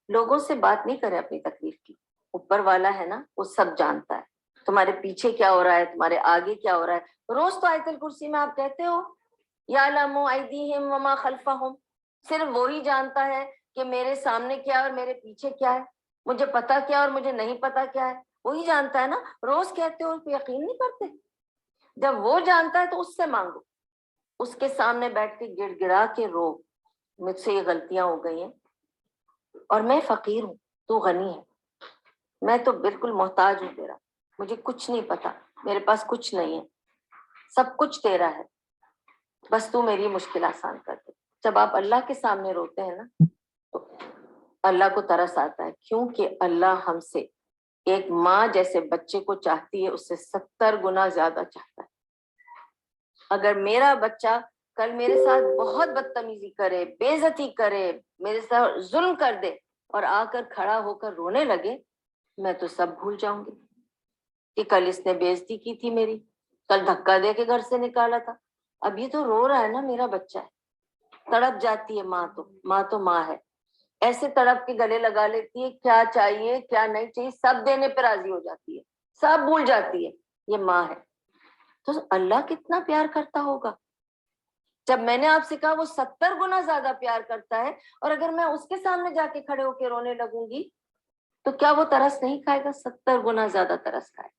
لوگوں سے بات نہیں کرے اپنی تکلیف کی. اوپر والا ہے نا، وہ سب جانتا ہے. تمہارے پیچھے کیا ہو رہا ہے، تمہارے آگے کیا ہو رہا ہے. روز تو آیت الکرسی میں آپ کہتے ہو یعلم ایدیہم وما خلفہم. صرف وہی جانتا ہے کہ میرے سامنے کیا ہے اور میرے پیچھے کیا ہے، مجھے پتا کیا اور مجھے نہیں پتا کیا ہے. وہی جانتا ہے نا. روز کہتے ہو پہ یقین نہیں کرتے. جب وہ جانتا ہے تو اس سے مانگو، اس کے سامنے بیٹھ کے گڑ گڑا کے رو، مجھ سے یہ غلطیاں ہو گئی ہیں اور میں فقیر ہوں، تو غنی ہے، میں تو بالکل محتاج ہوں تیرا، مجھے کچھ نہیں پتا، میرے پاس کچھ نہیں ہے، سب کچھ تیرا ہے، بس تو میری مشکل آسان کر دے. جب آپ اللہ کے سامنے روتے ہیں نا تو اللہ کو ترس آتا ہے، کیونکہ اللہ ہم سے ایک ماں جیسے بچے کو چاہتی ہے، اس سے 70 گنا زیادہ چاہتا ہے. اگر میرا بچہ کل میرے ساتھ بہت بدتمیزی کرے، بے عزتی کرے، میرے ساتھ ظلم کر دے اور آ کر کھڑا ہو کر رونے لگے، میں تو سب بھول جاؤں گی کہ کل اس نے بے عزتی کی تھی میری، کل دھکا دے کے گھر سے نکالا تھا. اب یہ تو رو رہا ہے نا، میرا بچہ ہے. تڑپ جاتی ہے ماں تو ماں ہے، ایسے تڑپ کے گلے لگا لیتی ہے، کیا چاہیے کیا نہیں چاہیے سب دینے پہ راضی ہو جاتی ہے، سب بھول جاتی ہے، یہ ماں ہے. تو اللہ کتنا پیار کرتا ہوگا. جب میں نے آپ سے کہا وہ 70 گنا زیادہ پیار کرتا ہے، اور اگر میں اس کے سامنے جا کے کھڑے ہو کے رونے لگوں گی تو کیا وہ ترس نہیں کھائے گا؟ 70 گنا زیادہ ترس کھائے.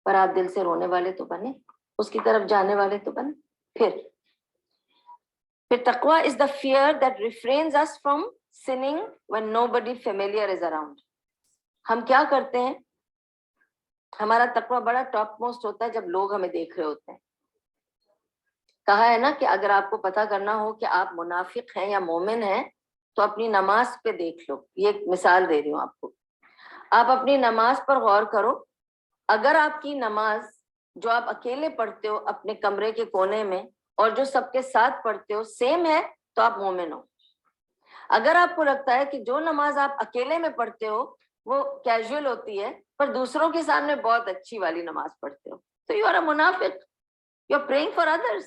پر آپ دل سے رونے والے تو بنے، اس کی طرف جانے والے تو بنے. پھر تقویٰ is the fear that refrains us from sinning when nobody familiar is around. ہم کیا کرتے ہیں؟ ہمارا تقویٰ بڑا ٹاپ موسٹ ہوتا ہے جب لوگ ہمیں دیکھ رہے ہوتے ہیں. کہا ہے نا کہ اگر آپ کو پتا کرنا ہو کہ آپ منافق ہیں یا مومن ہیں تو اپنی نماز پہ دیکھ لو. یہ ایک مثال دے رہی ہوں آپ کو. آپ اپنی نماز پر غور کرو. اگر آپ کی نماز جو آپ اکیلے پڑھتے ہو اپنے کمرے کے کونے میں اور جو سب کے ساتھ پڑھتے ہو سیم ہے تو آپ مومن ہو. اگر آپ کو لگتا ہے کہ جو نماز آپ اکیلے میں پڑھتے ہو وہ کیجول ہوتی ہے پر دوسروں کے سامنے بہت اچھی والی نماز پڑھتے ہو تو یو آر اے منافق. You are praying for others,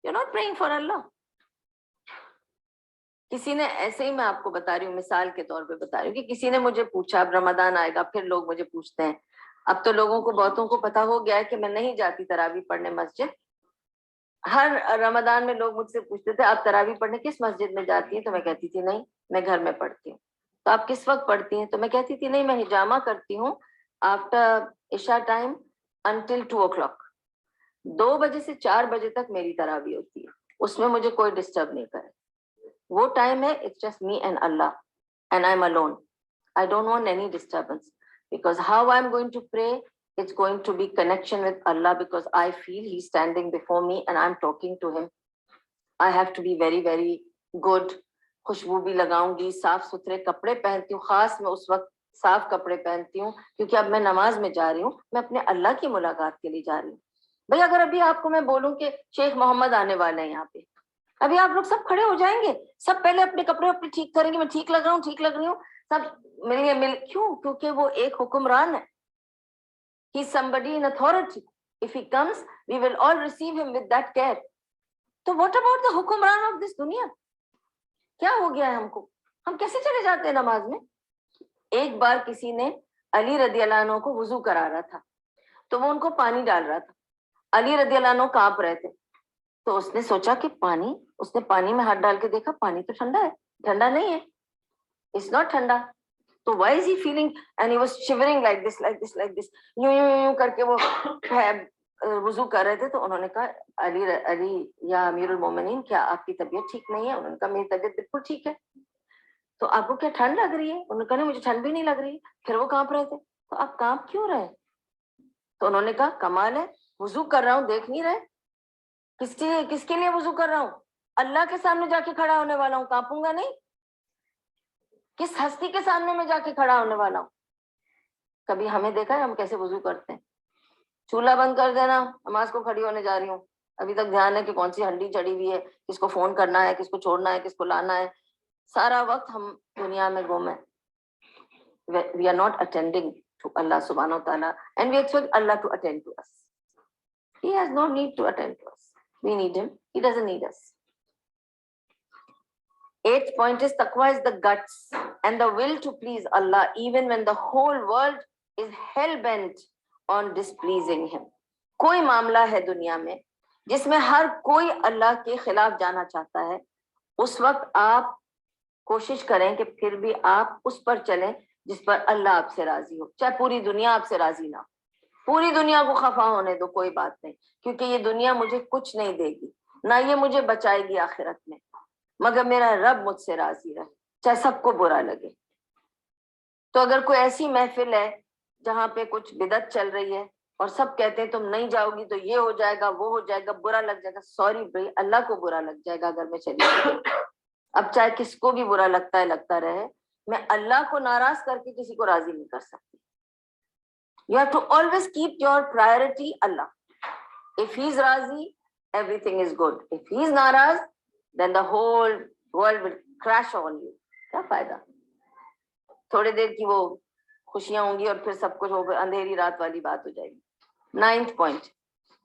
you are not praying for Allah. کسی نے ایسے ہی، میں آپ کو بتا رہی ہوں مثال کے طور پہ بتا رہی ہوں کہ کسی نے مجھے پوچھا، اب رمضان آئے گا پھر لوگ مجھے پوچھتے ہیں، اب تو لوگوں کو بہتوں کو پتا ہو گیا ہے کہ میں نہیں جاتی تراویح پڑھنے مسجد. ہر رمضان میں لوگ مجھ سے پوچھتے تھے آپ تراویح پڑھنے کس مسجد میں جاتی ہیں؟ تو میں کہتی تھی نہیں، میں گھر میں پڑھتی ہوں. تو آپ کس وقت پڑھتی ہیں؟ تو میں کہتی تھی نہیں، میں ہجامہ کرتی ہوں آفٹر عشاء ٹائم انٹل 2 o'clock. 2 بجے سے 4 بجے تک میری تراویح ہوتی ہے، اس میں مجھے کوئی ڈسٹرب نہیں کرے. وہ ٹائم ہے it's just me and Allah and I am alone. I don't want any disturbance because how I'm going to pray, it's going to be connection with Allah because I feel He's standing before me and I'm talking to Him. I have to be very very good. خوشبو بھی لگاؤں گی، صاف ستھرے کپڑے پہنتی ہوں، خاص میں اس وقت صاف کپڑے پہنتی ہوں کیونکہ اب میں نماز میں جا رہی ہوں، میں اپنے اللہ کی ملاقات کے لیے جا رہی ہوں. بھئی اگر ابھی آپ کو میں بولوں کہ شیخ محمد آنے والے ہیں یہاں پہ، ابھی آپ لوگ سب کھڑے ہو جائیں گے، سب پہلے اپنے کپڑے اپنے ٹھیک کریں گے، میں ٹھیک لگ رہا ہوں، ٹھیک لگ رہی ہوں، سب مل کیوں؟ کیونکہ وہ ایک حکمران ہے. He is somebody in authority. If he comes, we will all receive him with that care. تو what about the حکمران of this دنیا؟ کیا ہو گیا ہے ہم کو؟ ہم کیسے چلے جاتے ہیں نماز میں؟ ایک بار کسی نے علی رضی اللہ عنہ کو وضو کرا رہا تھا، تو وہ ان کو پانی ڈال رہا تھا. علی رضی اللہ عنہ کانپ رہے تھے، تو اس نے سوچا کہ پانی، اس نے پانی میں ہاتھ ڈال کے دیکھا، پانی تو ٹھنڈا ہے. ٹھنڈا نہیں ہے، اٹس ناٹ ٹھنڈا. تو why is he feeling and he was shivering like this like this like this، یوں یوں یوں کر کے وہ وضو کر رہے تھے. تو انہوں نے کہا علی یا امیر المومنین، کیا آپ کی طبیعت ٹھیک نہیں ہے؟ انہوں نے کہا میری طبیعت بالکل ٹھیک ہے. تو آپ کو کیا ٹھنڈ لگ رہی ہے؟ انہوں نے کہا نہیں مجھے ٹھنڈ بھی نہیں لگ رہی. پھر وہ کانپ رہے تھے، تو آپ کانپ کیوں رہے؟ تو انہوں نے کہا کمال ہے، وضو کر رہا ہوں دیکھ نہیں رہے؟ کس کے لیے وضو کر رہا ہوں؟ اللہ کے سامنے جا کے کھڑا ہونے والا ہوں، کانپوں گا نہیں؟ کس ہستی کے سامنے میں جا کے کھڑا ہونے والا ہوں؟ کبھی ہمیں دیکھا ہے ہم کیسے وضو کرتے ہیں؟ چولہا بند کر دینا، نماز کو کھڑی ہونے جا رہی ہوں، ابھی تک دھیان ہے کہ کون سی ہنڈی چڑھی ہوئی ہے، کس کو فون کرنا ہے، کس کو چھوڑنا ہے، کس کو لانا ہے. سارا وقت ہم دنیا میں گم ہیں. We are not attending to Allah subhanahu wa ta'ala and we expect Allah to attend to us. He has no need to attend to us. We need him. He doesn't need us. 8th point is taqwa is the guts and the will to please Allah even when the whole world is hell-bent on displeasing him. کوئی معاملہ ہے دنیا میں جس میں ہر کوئی اللہ کے خلاف جانا چاہتا ہے، اس وقت آپ کوشش کریں کہ پھر بھی آپ اس پر چلیں جس پر اللہ آپ سے راضی ہو، چاہے پوری دنیا آپ سے راضی نہ ہو. پوری دنیا کو خفا ہونے دو، کوئی بات نہیں، کیونکہ یہ دنیا مجھے کچھ نہیں دے گی، نہ یہ مجھے بچائے گی آخرت میں، مگر میرا رب مجھ سے راضی رہے، چاہے سب کو برا لگے. تو اگر کوئی ایسی محفل ہے جہاں پہ کچھ بدعت چل رہی ہے اور سب کہتے ہیں تم نہیں جاؤ گی تو یہ ہو جائے گا، وہ ہو جائے گا، برا لگ جائے گا، سوری بھائی، اللہ کو برا لگ جائے گا اگر میں چلی جاؤں. اب چاہے کس کو بھی برا لگتا ہے لگتا رہے، میں اللہ کو ناراض کر کے کسی کو راضی نہیں کر سکتی. You have to always keep your priority Allah. If he is راضی, everything is good. If he is ناراض, then the whole world will crash on you. کیا فائدہ؟ تھوڑے دیر کی وہ خوشیاں ہوں گی اور پھر سب کچھ اندھیری رات والی بات ہو جائے گی. 9th point,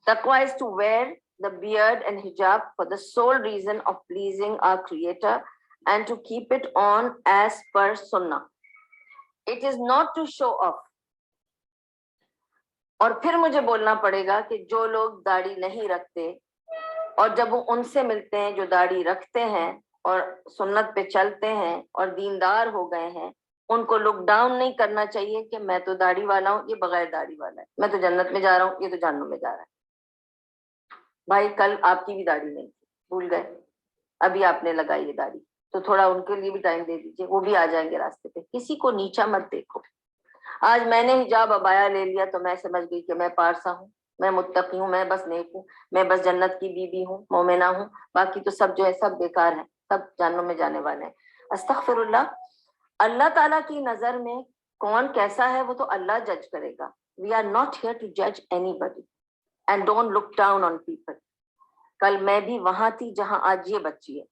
taqwa is to wear the beard and hijab for the sole reason of pleasing our creator and to keep it on as per sunnah. It is not to show off. اور پھر مجھے بولنا پڑے گا کہ جو لوگ داڑھی نہیں رکھتے اور جب وہ ان سے ملتے ہیں جو داڑھی رکھتے ہیں اور سنت پہ چلتے ہیں اور دیندار ہو گئے ہیں، ان کو لک ڈاؤن نہیں کرنا چاہیے کہ میں تو داڑھی والا ہوں، یہ بغیر داڑھی والا ہے، میں تو جنت میں جا رہا ہوں، یہ تو جہنم میں جا رہا ہے. بھائی کل آپ کی بھی داڑھی نہیں تھی، بھول گئے، ابھی آپ نے لگائی یہ داڑھی، تو تھوڑا ان کے لیے بھی ٹائم دے دیجیے، وہ بھی آ جائیں گے راستے پہ. کسی کو نیچا مت دیکھو. آج میں نے حجاب ابایا لے لیا تو میں سمجھ گئی کہ میں پارسا ہوں، میں متقی ہوں، میں بس نیک ہوں، میں بس جنت کی بیوی ہوں، مومنہ ہوں، باقی تو سب جو ہے سب بیکار ہیں، سب جہنم میں جانے والے ہیں. استغفر اللہ. اللہ تعالیٰ کی نظر میں کون کیسا ہے وہ تو اللہ جج کرے گا. We are not here to judge anybody and don't look down on people. کل میں بھی وہاں تھی جہاں آج یہ بچی ہے،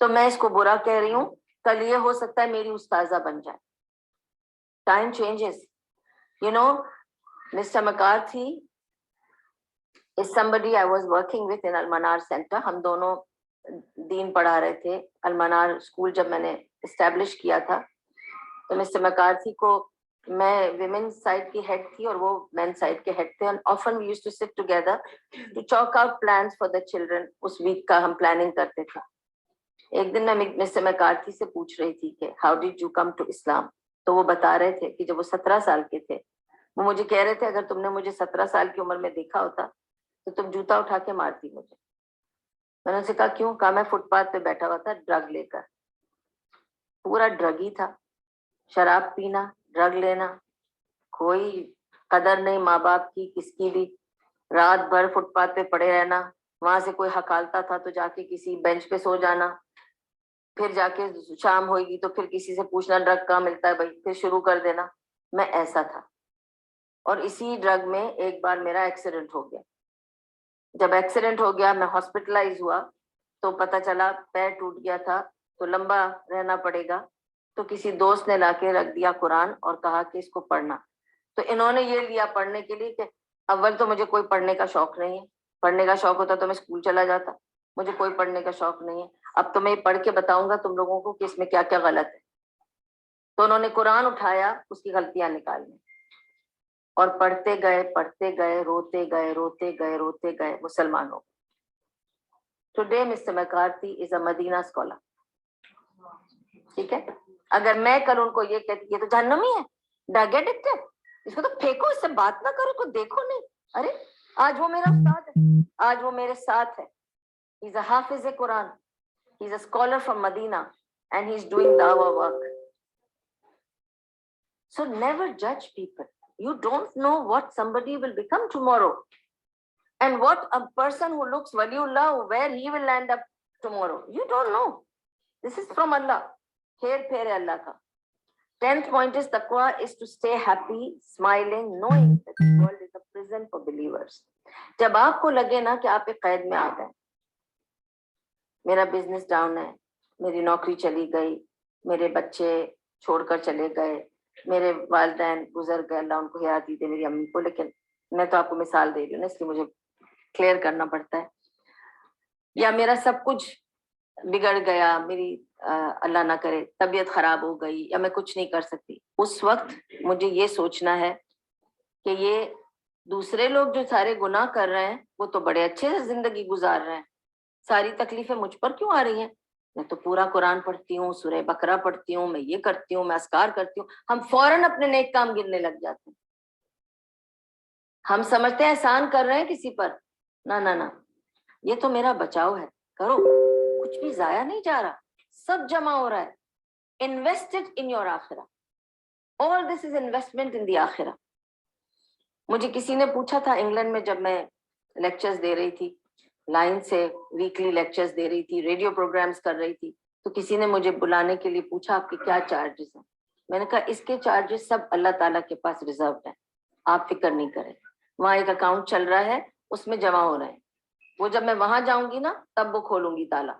تو میں اس کو برا کہہ رہی ہوں، کل یہ ہو سکتا ہے میری استاذہ بن جائے. Time changes. You know, Mr. McCarthy is somebody I was working with in Al-Manar Center. ہم دونوں دین پڑھا رہے تھے. المنار اسکول جب میں نے اسٹیبلش کیا تھا تو مسٹر مکارتھی کو، میں ویمن سائڈ کی ہیڈ تھی اور وہ مین سائڈ کے ہیڈ تھے. often we used to sit together to chalk out plans for the children. اس ویک کا ہم پلاننگ کرتے تھے. ایک دن میں مسٹر مکارتھی سے پوچھ رہی تھی کہ how did you come to Islam؟ تو وہ بتا رہے تھے کہ جب وہ 17 سال کے تھے، وہ مجھے کہہ رہے تھے اگر تم نے مجھے 17 سال کی عمر میں دیکھا ہوتا تو تم جوتا اٹھا کے مارتی مجھے. میں نے ان سے کہا کیوں؟ کہا میں فٹ پاتھ پہ بیٹھا ہوا تھا ڈرگ لے کر. پورا ڈرگ ہی تھا، شراب پینا، ڈرگ لینا، کوئی قدر نہیں ماں باپ کی کس کی بھی. رات بھر فٹ پاتھ پہ پڑے رہنا، وہاں سے کوئی ہکالتا تھا تو جا کے کسی بینچ پہ سو جانا، پھر جا کے شام ہوئے گی تو پھر کسی سے پوچھنا ڈرگ کہاں ملتا ہے بھائی، پھر شروع کر دینا. میں ایسا تھا. اور اسی ڈرگ میں ایک بار میرا ایکسیڈنٹ ہو گیا. جب ایکسیڈنٹ ہو گیا, میں ہاسپٹلائز ہوا, تو پتہ چلا پیر ٹوٹ گیا تھا تو لمبا رہنا پڑے گا, تو کسی دوست نے لا کے رکھ دیا قرآن اور کہا کہ اس کو پڑھنا. تو انہوں نے یہ لیا پڑھنے کے لیے کہ اول تو مجھے کوئی پڑھنے کا شوق نہیں ہے, پڑھنے کا شوق ہوتا تو میں اسکول چلا جاتا, مجھے کوئی پڑھنے کا شوق نہیں ہے. اب تو میں یہ پڑھ کے بتاؤں گا تم لوگوں کو کہ اس میں کیا کیا غلط ہے. تو انہوں نے قرآن اٹھایا, اس کی غلطیاں نکالنے, اور پڑھتے گئے, روتے گئے مسلمانوں. ٹوڈے مسٹر میکارتھی از اے مدینہ اسکالر. ٹھیک ہے, اگر میں کل ان کو یہ کہتی یہ تو جہنمی ہے, ڈاگیٹ اٹ, اس کو تو پھینکو, اس سے بات نہ کرو, کو دیکھو نہیں. ارے آج وہ میرا استاد ہے, آج وہ میرے ساتھ ہے. He's a حافظ قرآن, he's a scholar from Medina, and he's doing dawah work. So never judge people. You don't know what somebody will become tomorrow, and what a person who looks waliullah, where he will end up tomorrow. You don't know. This is from Allah. Khair pher hai Allah ka. 10th point is taqwa is to stay happy, smiling, knowing that the world is a prison for believers. جب آپ کو لگے نا کہ آپ ایک قید میں آ گئے, میرا بزنس ڈاؤن ہے, میری نوکری چلی گئی, میرے بچے چھوڑ کر چلے گئے, میرے والدین گزر گئے, اللہ ان کو یاد دیتے, میری امی کو, لیکن میں تو آپ کو مثال دے رہی ہوں نا, اس لیے مجھے کلیئر کرنا پڑتا ہے. یا میرا سب کچھ بگڑ گیا, میری اللہ نہ کرے طبیعت خراب ہو گئی, یا میں کچھ نہیں کر سکتی, اس وقت مجھے یہ سوچنا ہے کہ یہ دوسرے لوگ جو سارے گناہ کر رہے ہیں وہ تو بڑے اچھے سے زندگی گزار رہے ہیں, ساری تکلیفیں مجھ پر کیوں آ رہی ہیں؟ میں تو پورا قرآن پڑھتی ہوں, سورہ بقرہ پڑھتی ہوں, میں یہ کرتی ہوں, میں اذکار کرتی ہوں. ہم فوراً اپنے نیک کام گننے لگ جاتے ہیں. ہم سمجھتے ہیں احسان کر رہے ہیں کسی پر, نہ, یہ تو میرا بچاؤ ہے, کرو, کچھ بھی ضائع نہیں جا رہا, سب جمع ہو رہا ہے. Invested in your آخرہ. All this is investment in the آخرہ. مجھے کسی نے پوچھا تھا انگلینڈ میں, جب میں لیکچرز دے رہی تھی, لائن سے ویکلی لیکچرز دے رہی تھی, ریڈیو پروگرامز کر رہی تھی, تو کسی نے مجھے بلانے کے لیے پوچھا آپ کے کیا چارجز ہیں. میں نے کہا اس کے چارجز سب اللہ تعالیٰ کے پاس ریزروڈ ہیں, آپ فکر نہیں کریں. وہاں ایک اکاؤنٹ چل رہا ہے, اس میں جمع ہو رہے ہیں, وہ جب میں وہاں جاؤں گی نا تب وہ کھولوں گی تالا,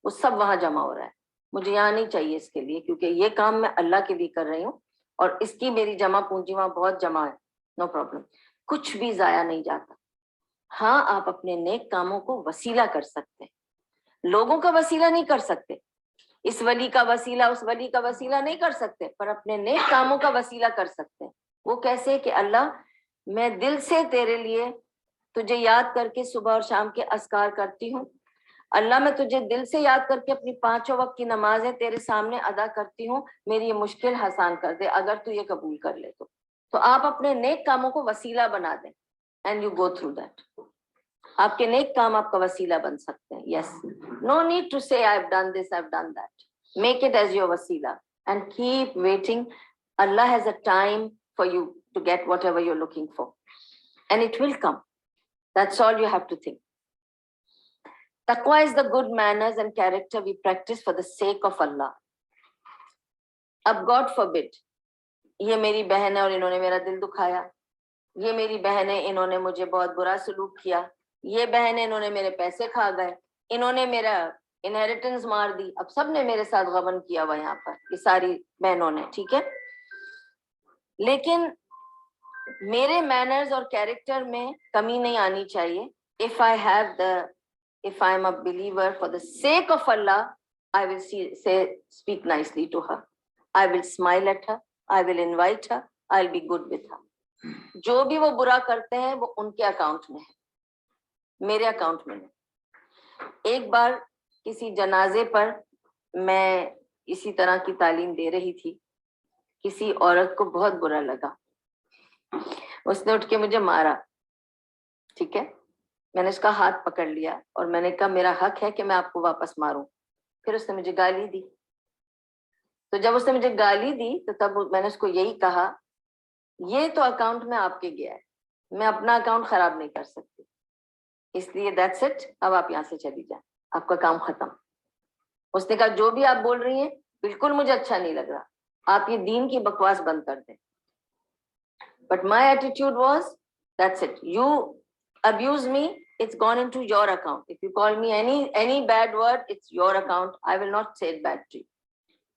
وہ سب وہاں جمع ہو رہا ہے. مجھے یہاں نہیں چاہیے اس کے لیے, کیونکہ یہ کام میں اللہ کے لیے کر رہی ہوں, اور اس کی میری جمع پونجی وہاں بہت جمع ہے, نو پرابلم, کچھ بھی ضائع نہیں جاتا. ہاں آپ اپنے نیک کاموں کو وسیلہ کر سکتے ہیں, لوگوں کا وسیلہ نہیں کر سکتے, اس ولی کا وسیلہ اس ولی کا وسیلہ نہیں کر سکتے, پر اپنے نیک کاموں کا وسیلہ کر سکتے ہیں. وہ کیسے کہ اللہ میں دل سے تیرے لیے تجھے یاد کر کے صبح اور شام کے اذکار کرتی ہوں, اللہ میں تجھے دل سے یاد کر کے اپنی 5 وقت کی نمازیں تیرے سامنے ادا کرتی ہوں, میری یہ مشکل آسان کر دے اگر تو یہ قبول کر لے تو آپ اپنے نیک کاموں کو وسیلہ بنا دیں, and you go through that. آپ کے نیک کام آپ کا وسیلہ بن سکتے ہیں. یس, نو need to say I have done this, I have done that. Make it as your وسیلہ and keep waiting. Allah has a time for you to get whatever you are looking for, and it will come. That's all you have to think. Taqwa is the good manners and character we practice for the sake of Allah. اب God forbid, یہ میری بہن ہے اور انہوں نے میرا دل دکھایا, یہ میری بہن ہے انہوں نے مجھے بہت برا سلوک کیا, یہ بہن ہے انہوں نے میرے پیسے کھا گئے, انہوں نے میرا انہیریٹنس مار دی, اب سب نے میرے ساتھ غبن کیا ہوا یہاں پر, یہ ساری بہنوں نے, ٹھیک ہے. لیکن میرے مینرز اور کیریکٹر میں کمی نہیں آنی چاہیے. If I am a believer, for the sake of Allah, I will speak nicely to her. I will smile at her. I will invite her. I'll be good with her. جو بھی وہ برا کرتے ہیں وہ ان کے اکاؤنٹ میں ہے, میرے اکاؤنٹ میں نہیں. ایک بار کسی جنازے پر میں اسی طرح کی تعلیم دے رہی تھی, کسی عورت کو بہت برا لگا, اس نے اٹھ کے مجھے مارا, ٹھیک ہے. میں نے اس کا ہاتھ پکڑ لیا اور میں نے کہا میرا حق ہے کہ میں آپ کو واپس ماروں. پھر اس نے مجھے گالی دی. تو جب اس نے مجھے گالی دی تو تب میں نے اس کو یہی کہا, یہ تو اکاؤنٹ میں آپ کے گیا ہے, میں اپنا اکاؤنٹ خراب نہیں کر سکتی, اس لیے دیٹس اٹ, اب آپ یہاں سے چلی جائیں, آپ کا کام ختم. اس نے کہا جو بھی آپ بول رہی ہیں بالکل مجھے اچھا نہیں لگ رہا, آپ یہ دین کی بکواس بند کر دیں. But my attitude was, that's it, you abuse me, it's gone into your account. If you call me any bad word, it's your account. I will not say it back to you.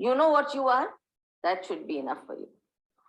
You know what you are, that should be enough for you.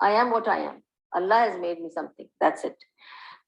I am what I am. Allah has made me something. That's it.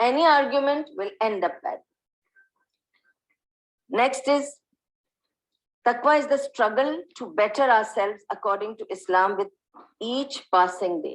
Any argument will end up bad. Next is, taqwa is the struggle to better ourselves according to Islam with each passing day.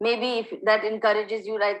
Maybe if that encourages you, like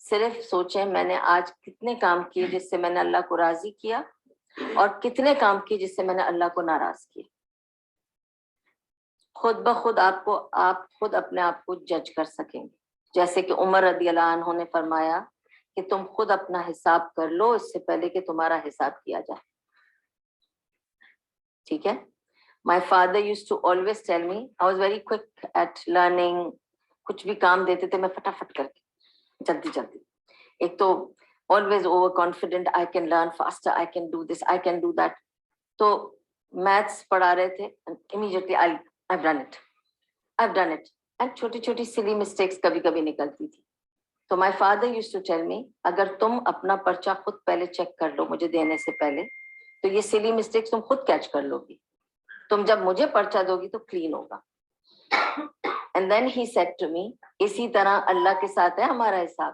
صرف سوچیں میں نے آج کتنے کام کیے جس سے میں نے اللہ کو راضی کیا اور کتنے کام کیے جس سے میں نے اللہ کو ناراض کیا. خود بخود آپ خود اپنے آپ کو جج کر سکیں گے. جیسے کہ عمر رضی اللہ عنہ نے فرمایا کہ تم خود اپنا حساب کر لو اس سے پہلے کہ تمہارا حساب کیا جائے. ٹھیک ہے. My father used to always tell me, I was very quick at learning. کچھ بھی کام دیتے تھے میں فٹافٹ کر کے جلدی جلدی. ایک تو always over confident, I can learn faster, I can do this, I can do that. تو میتھس پڑھا رہے تھے immediately I've done it. And چھوٹی چھوٹی silly mistakes کبھی کبھی نکلتی تھی. تو my father used to tell me, اگر تم اپنا پرچہ خود پہلے چیک کر لو مجھے دینے سے پہلے تو یہ silly mistakes تم خود کیچ کر لو گی. تم جب مجھے پرچہ دو گی تو کلین ہوگا. And then he said to me, اسی طرح اللہ کے ساتھ ہے ہمارا حساب.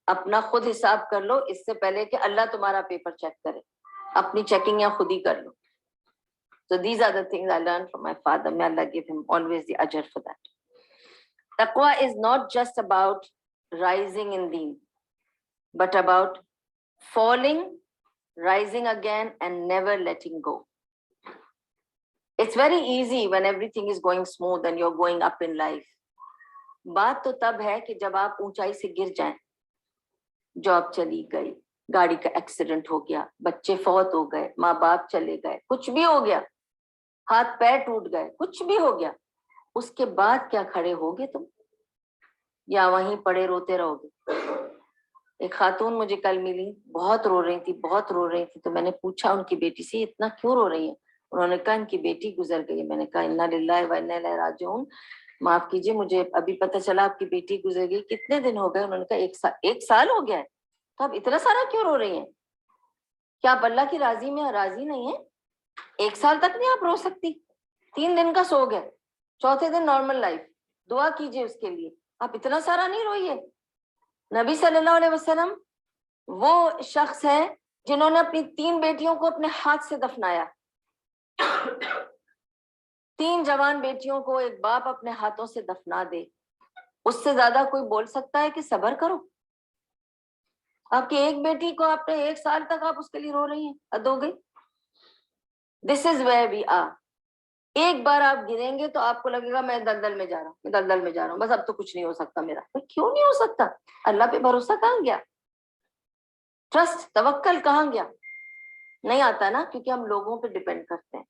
اپنا خود حساب کر لو اس سے پہلے کہ اللہ تمہارا پیپر چیک کرے. اپنی چیکنگ یا خود ہی کر لو. So these are the things I learned from my father. May Allah give him always the ajr for that. Taqwa is not just about rising in deen, but about falling, rising again, and never letting go. It's very easy when everything is going smooth and you're going up in life. بات تو تب ہے کہ جب آپ اونچائی سے گر جائیں. جاب چلی گئی, گاڑی کا ایکسیڈنٹ ہو گیا, بچے فوت ہو گئے, ماں باپ چلے گئے, کچھ بھی ہو گیا, ہاتھ پیر ٹوٹ گئے, کچھ بھی ہو گیا. اس کے بعد کیا کھڑے ہوگے تم یا وہیں پڑے روتے رہو گے؟ ایک خاتون مجھے کل ملی, بہت رو رہی تھی. تو میں نے پوچھا ان کی بیٹی سے اتنا کیوں رو رہی ہیں؟ انہوں نے کہا ان کی بیٹی گزر گئی. میں نے کہا انا للہ و انا الیہ راجعون. معاف کیجیے مجھے ابھی پتہ چلا آپ کی بیٹی گزر گئی. کتنے دن ہو گئے؟ انہوں نے کہا ایک سال ہو گیا ہے. تو آپ اتنا سارا کیوں رو رہی ہیں؟ کیا آپ اللہ کی راضی میں راضی نہیں ہیں؟ 1 سال تک نہیں آپ رو سکتی؟ 3 دن کا سو گئے, 4تھے دن نارمل لائف. دعا کیجیے اس کے لیے. آپ اتنا سارا نہیں روئیے. نبی صلی اللہ علیہ وسلم وہ شخص ہے جنہوں نے اپنی 3 بیٹیوں کو اپنے ہاتھ سے دفنایا. 3 جوان بیٹیوں کو ایک باپ اپنے ہاتھوں سے دفنا دے, اس سے زیادہ کوئی بول سکتا ہے کہ صبر کرو؟ آپ کی ایک بیٹی کو آپ نے 1 سال تک آپ اس کے لیے رو رہی ہیں, حد ہو گئی. دس از ویئر وی آر. ایک بار آپ گریں گے تو آپ کو لگے گا میں دلدل میں جا رہا ہوں, بس اب تو کچھ نہیں ہو سکتا میرا. کیوں نہیں ہو سکتا؟ اللہ پہ بھروسہ کہاں گیا؟ ٹرسٹ, توکل کہاں گیا؟ نہیں آتا نا, کیونکہ ہم لوگوں پہ ڈیپینڈ کرتے ہیں.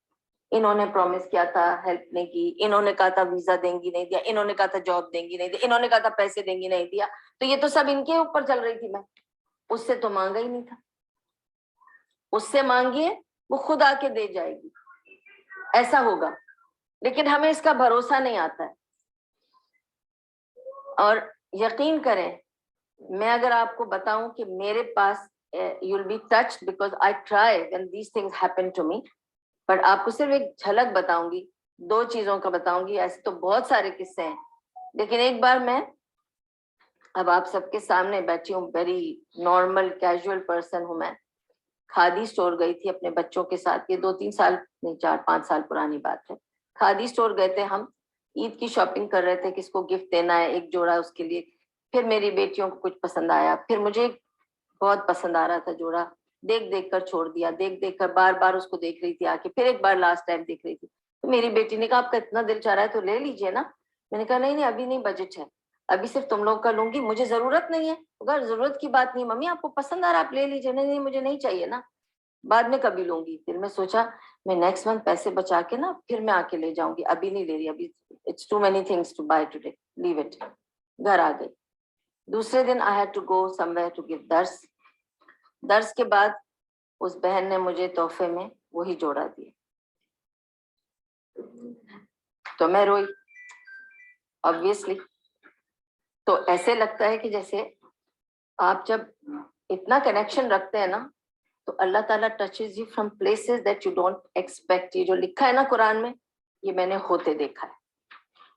انہوں نے پرومس کیا تھا ہیلپ نہیں کی, انہوں نے کہا تھا ویزا دیں گی نہیں دیا, انہوں نے کہا تھا جاب دیں گی نہیں دیا, انہوں نے کہا تھا پیسے دیں گی نہیں دیا. تو یہ تو سب ان کے اوپر چل رہی تھی. میں اس سے تو مانگا ہی نہیں تھا. اس سے مانگیے وہ خود آ کے دے جائے گی, ایسا ہوگا. لیکن ہمیں اس کا بھروسہ نہیں آتا ہے. اور یقین کریں, میں اگر آپ کو بتاؤں کہ میرے پاس you'll be touched because I try when these things happen to me. But آپ کو صرف ایک جھلک بتاؤں گی, 2 چیزوں کا بتاؤں گی. ایسے تو بہت سارے قصے ہیں, لیکن ایک بار میں اب آپ سب کے سامنے بیٹھی ہوں, ویری نارمل کیجول پرسن ہوں میں. کھادی اسٹور گئی تھی اپنے بچوں کے ساتھ, یہ 2-3 سال نہیں 4-5 سال پرانی بات ہے. کھادی اسٹور گئے تھے ہم, عید کی شاپنگ کر رہے تھے, کس کو گفٹ دینا ہے, ایک جوڑا اس کے لیے. پھر میری بیٹیوں کو کچھ پسند آیا, پھر مجھے بہت پسند آ رہا تھا جوڑا, دیکھ کر چھوڑ دیا, دیکھ کر بار بار اس کو دیکھ رہی تھی آ کے, پھر ایک بار لاسٹ ٹائم دیکھ رہی تھی. تو میری بیٹی نے کہا آپ کا اتنا دل چاہ رہا ہے تو لے لیجیے نا. میں نے کہا نہیں ابھی نہیں, بجٹ ہے, ابھی صرف تم لوگ کا لوں گی, مجھے ضرورت نہیں ہے. اگر ضرورت کی بات نہیں ممی, آپ کو پسند آ رہا آپ لے لیجیے. نہیں مجھے نہیں چاہیے نا, بعد میں کبھی لوں گی. پھر میں سوچا میں نیکسٹ منتھ پیسے بچا کے نا پھر میں آ کے لے جاؤں گی, ابھی نہیں لے رہی, ابھی it's too many things to buy today, leave it. گھر آ گئی. دوسرے دن I had to go somewhere to give درس کے بعد اس بہن نے مجھے تحفے میں وہی جوڑا دیا. تو میں روئی obviously. تو ایسے لگتا ہے کہ جیسے آپ جب اتنا کنیکشن رکھتے ہیں نا تو اللہ تعالیٰ touches you from places that you don't expect. یہ جو لکھا ہے نا قرآن میں, یہ میں نے ہوتے دیکھا ہے.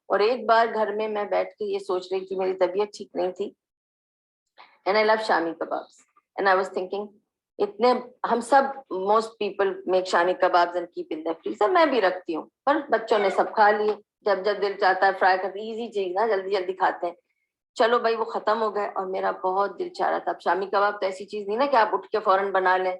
اور ایک بار گھر میں بیٹھ کے یہ سوچ رہی تھی, میری طبیعت ٹھیک نہیں تھی, and I love شامی کبابs, and I was thinking اتنے ہم سب موسٹ پیپل میک شامی کبابز and keep in their freezer, میں بھی رکھتی ہوں, پر بچوں نے سب کھا لیے. جب دل چاہتا ہے فرائی کرتے, ایزی چیز نا, جلدی کھاتے ہیں. چلو بھائی وہ ختم ہو گئے اور میرا بہت دل چاہ رہا تھا. اب شامی کباب تو ایسی چیز نہیں نا کہ آپ اٹھ کے فوراً بنا لیں,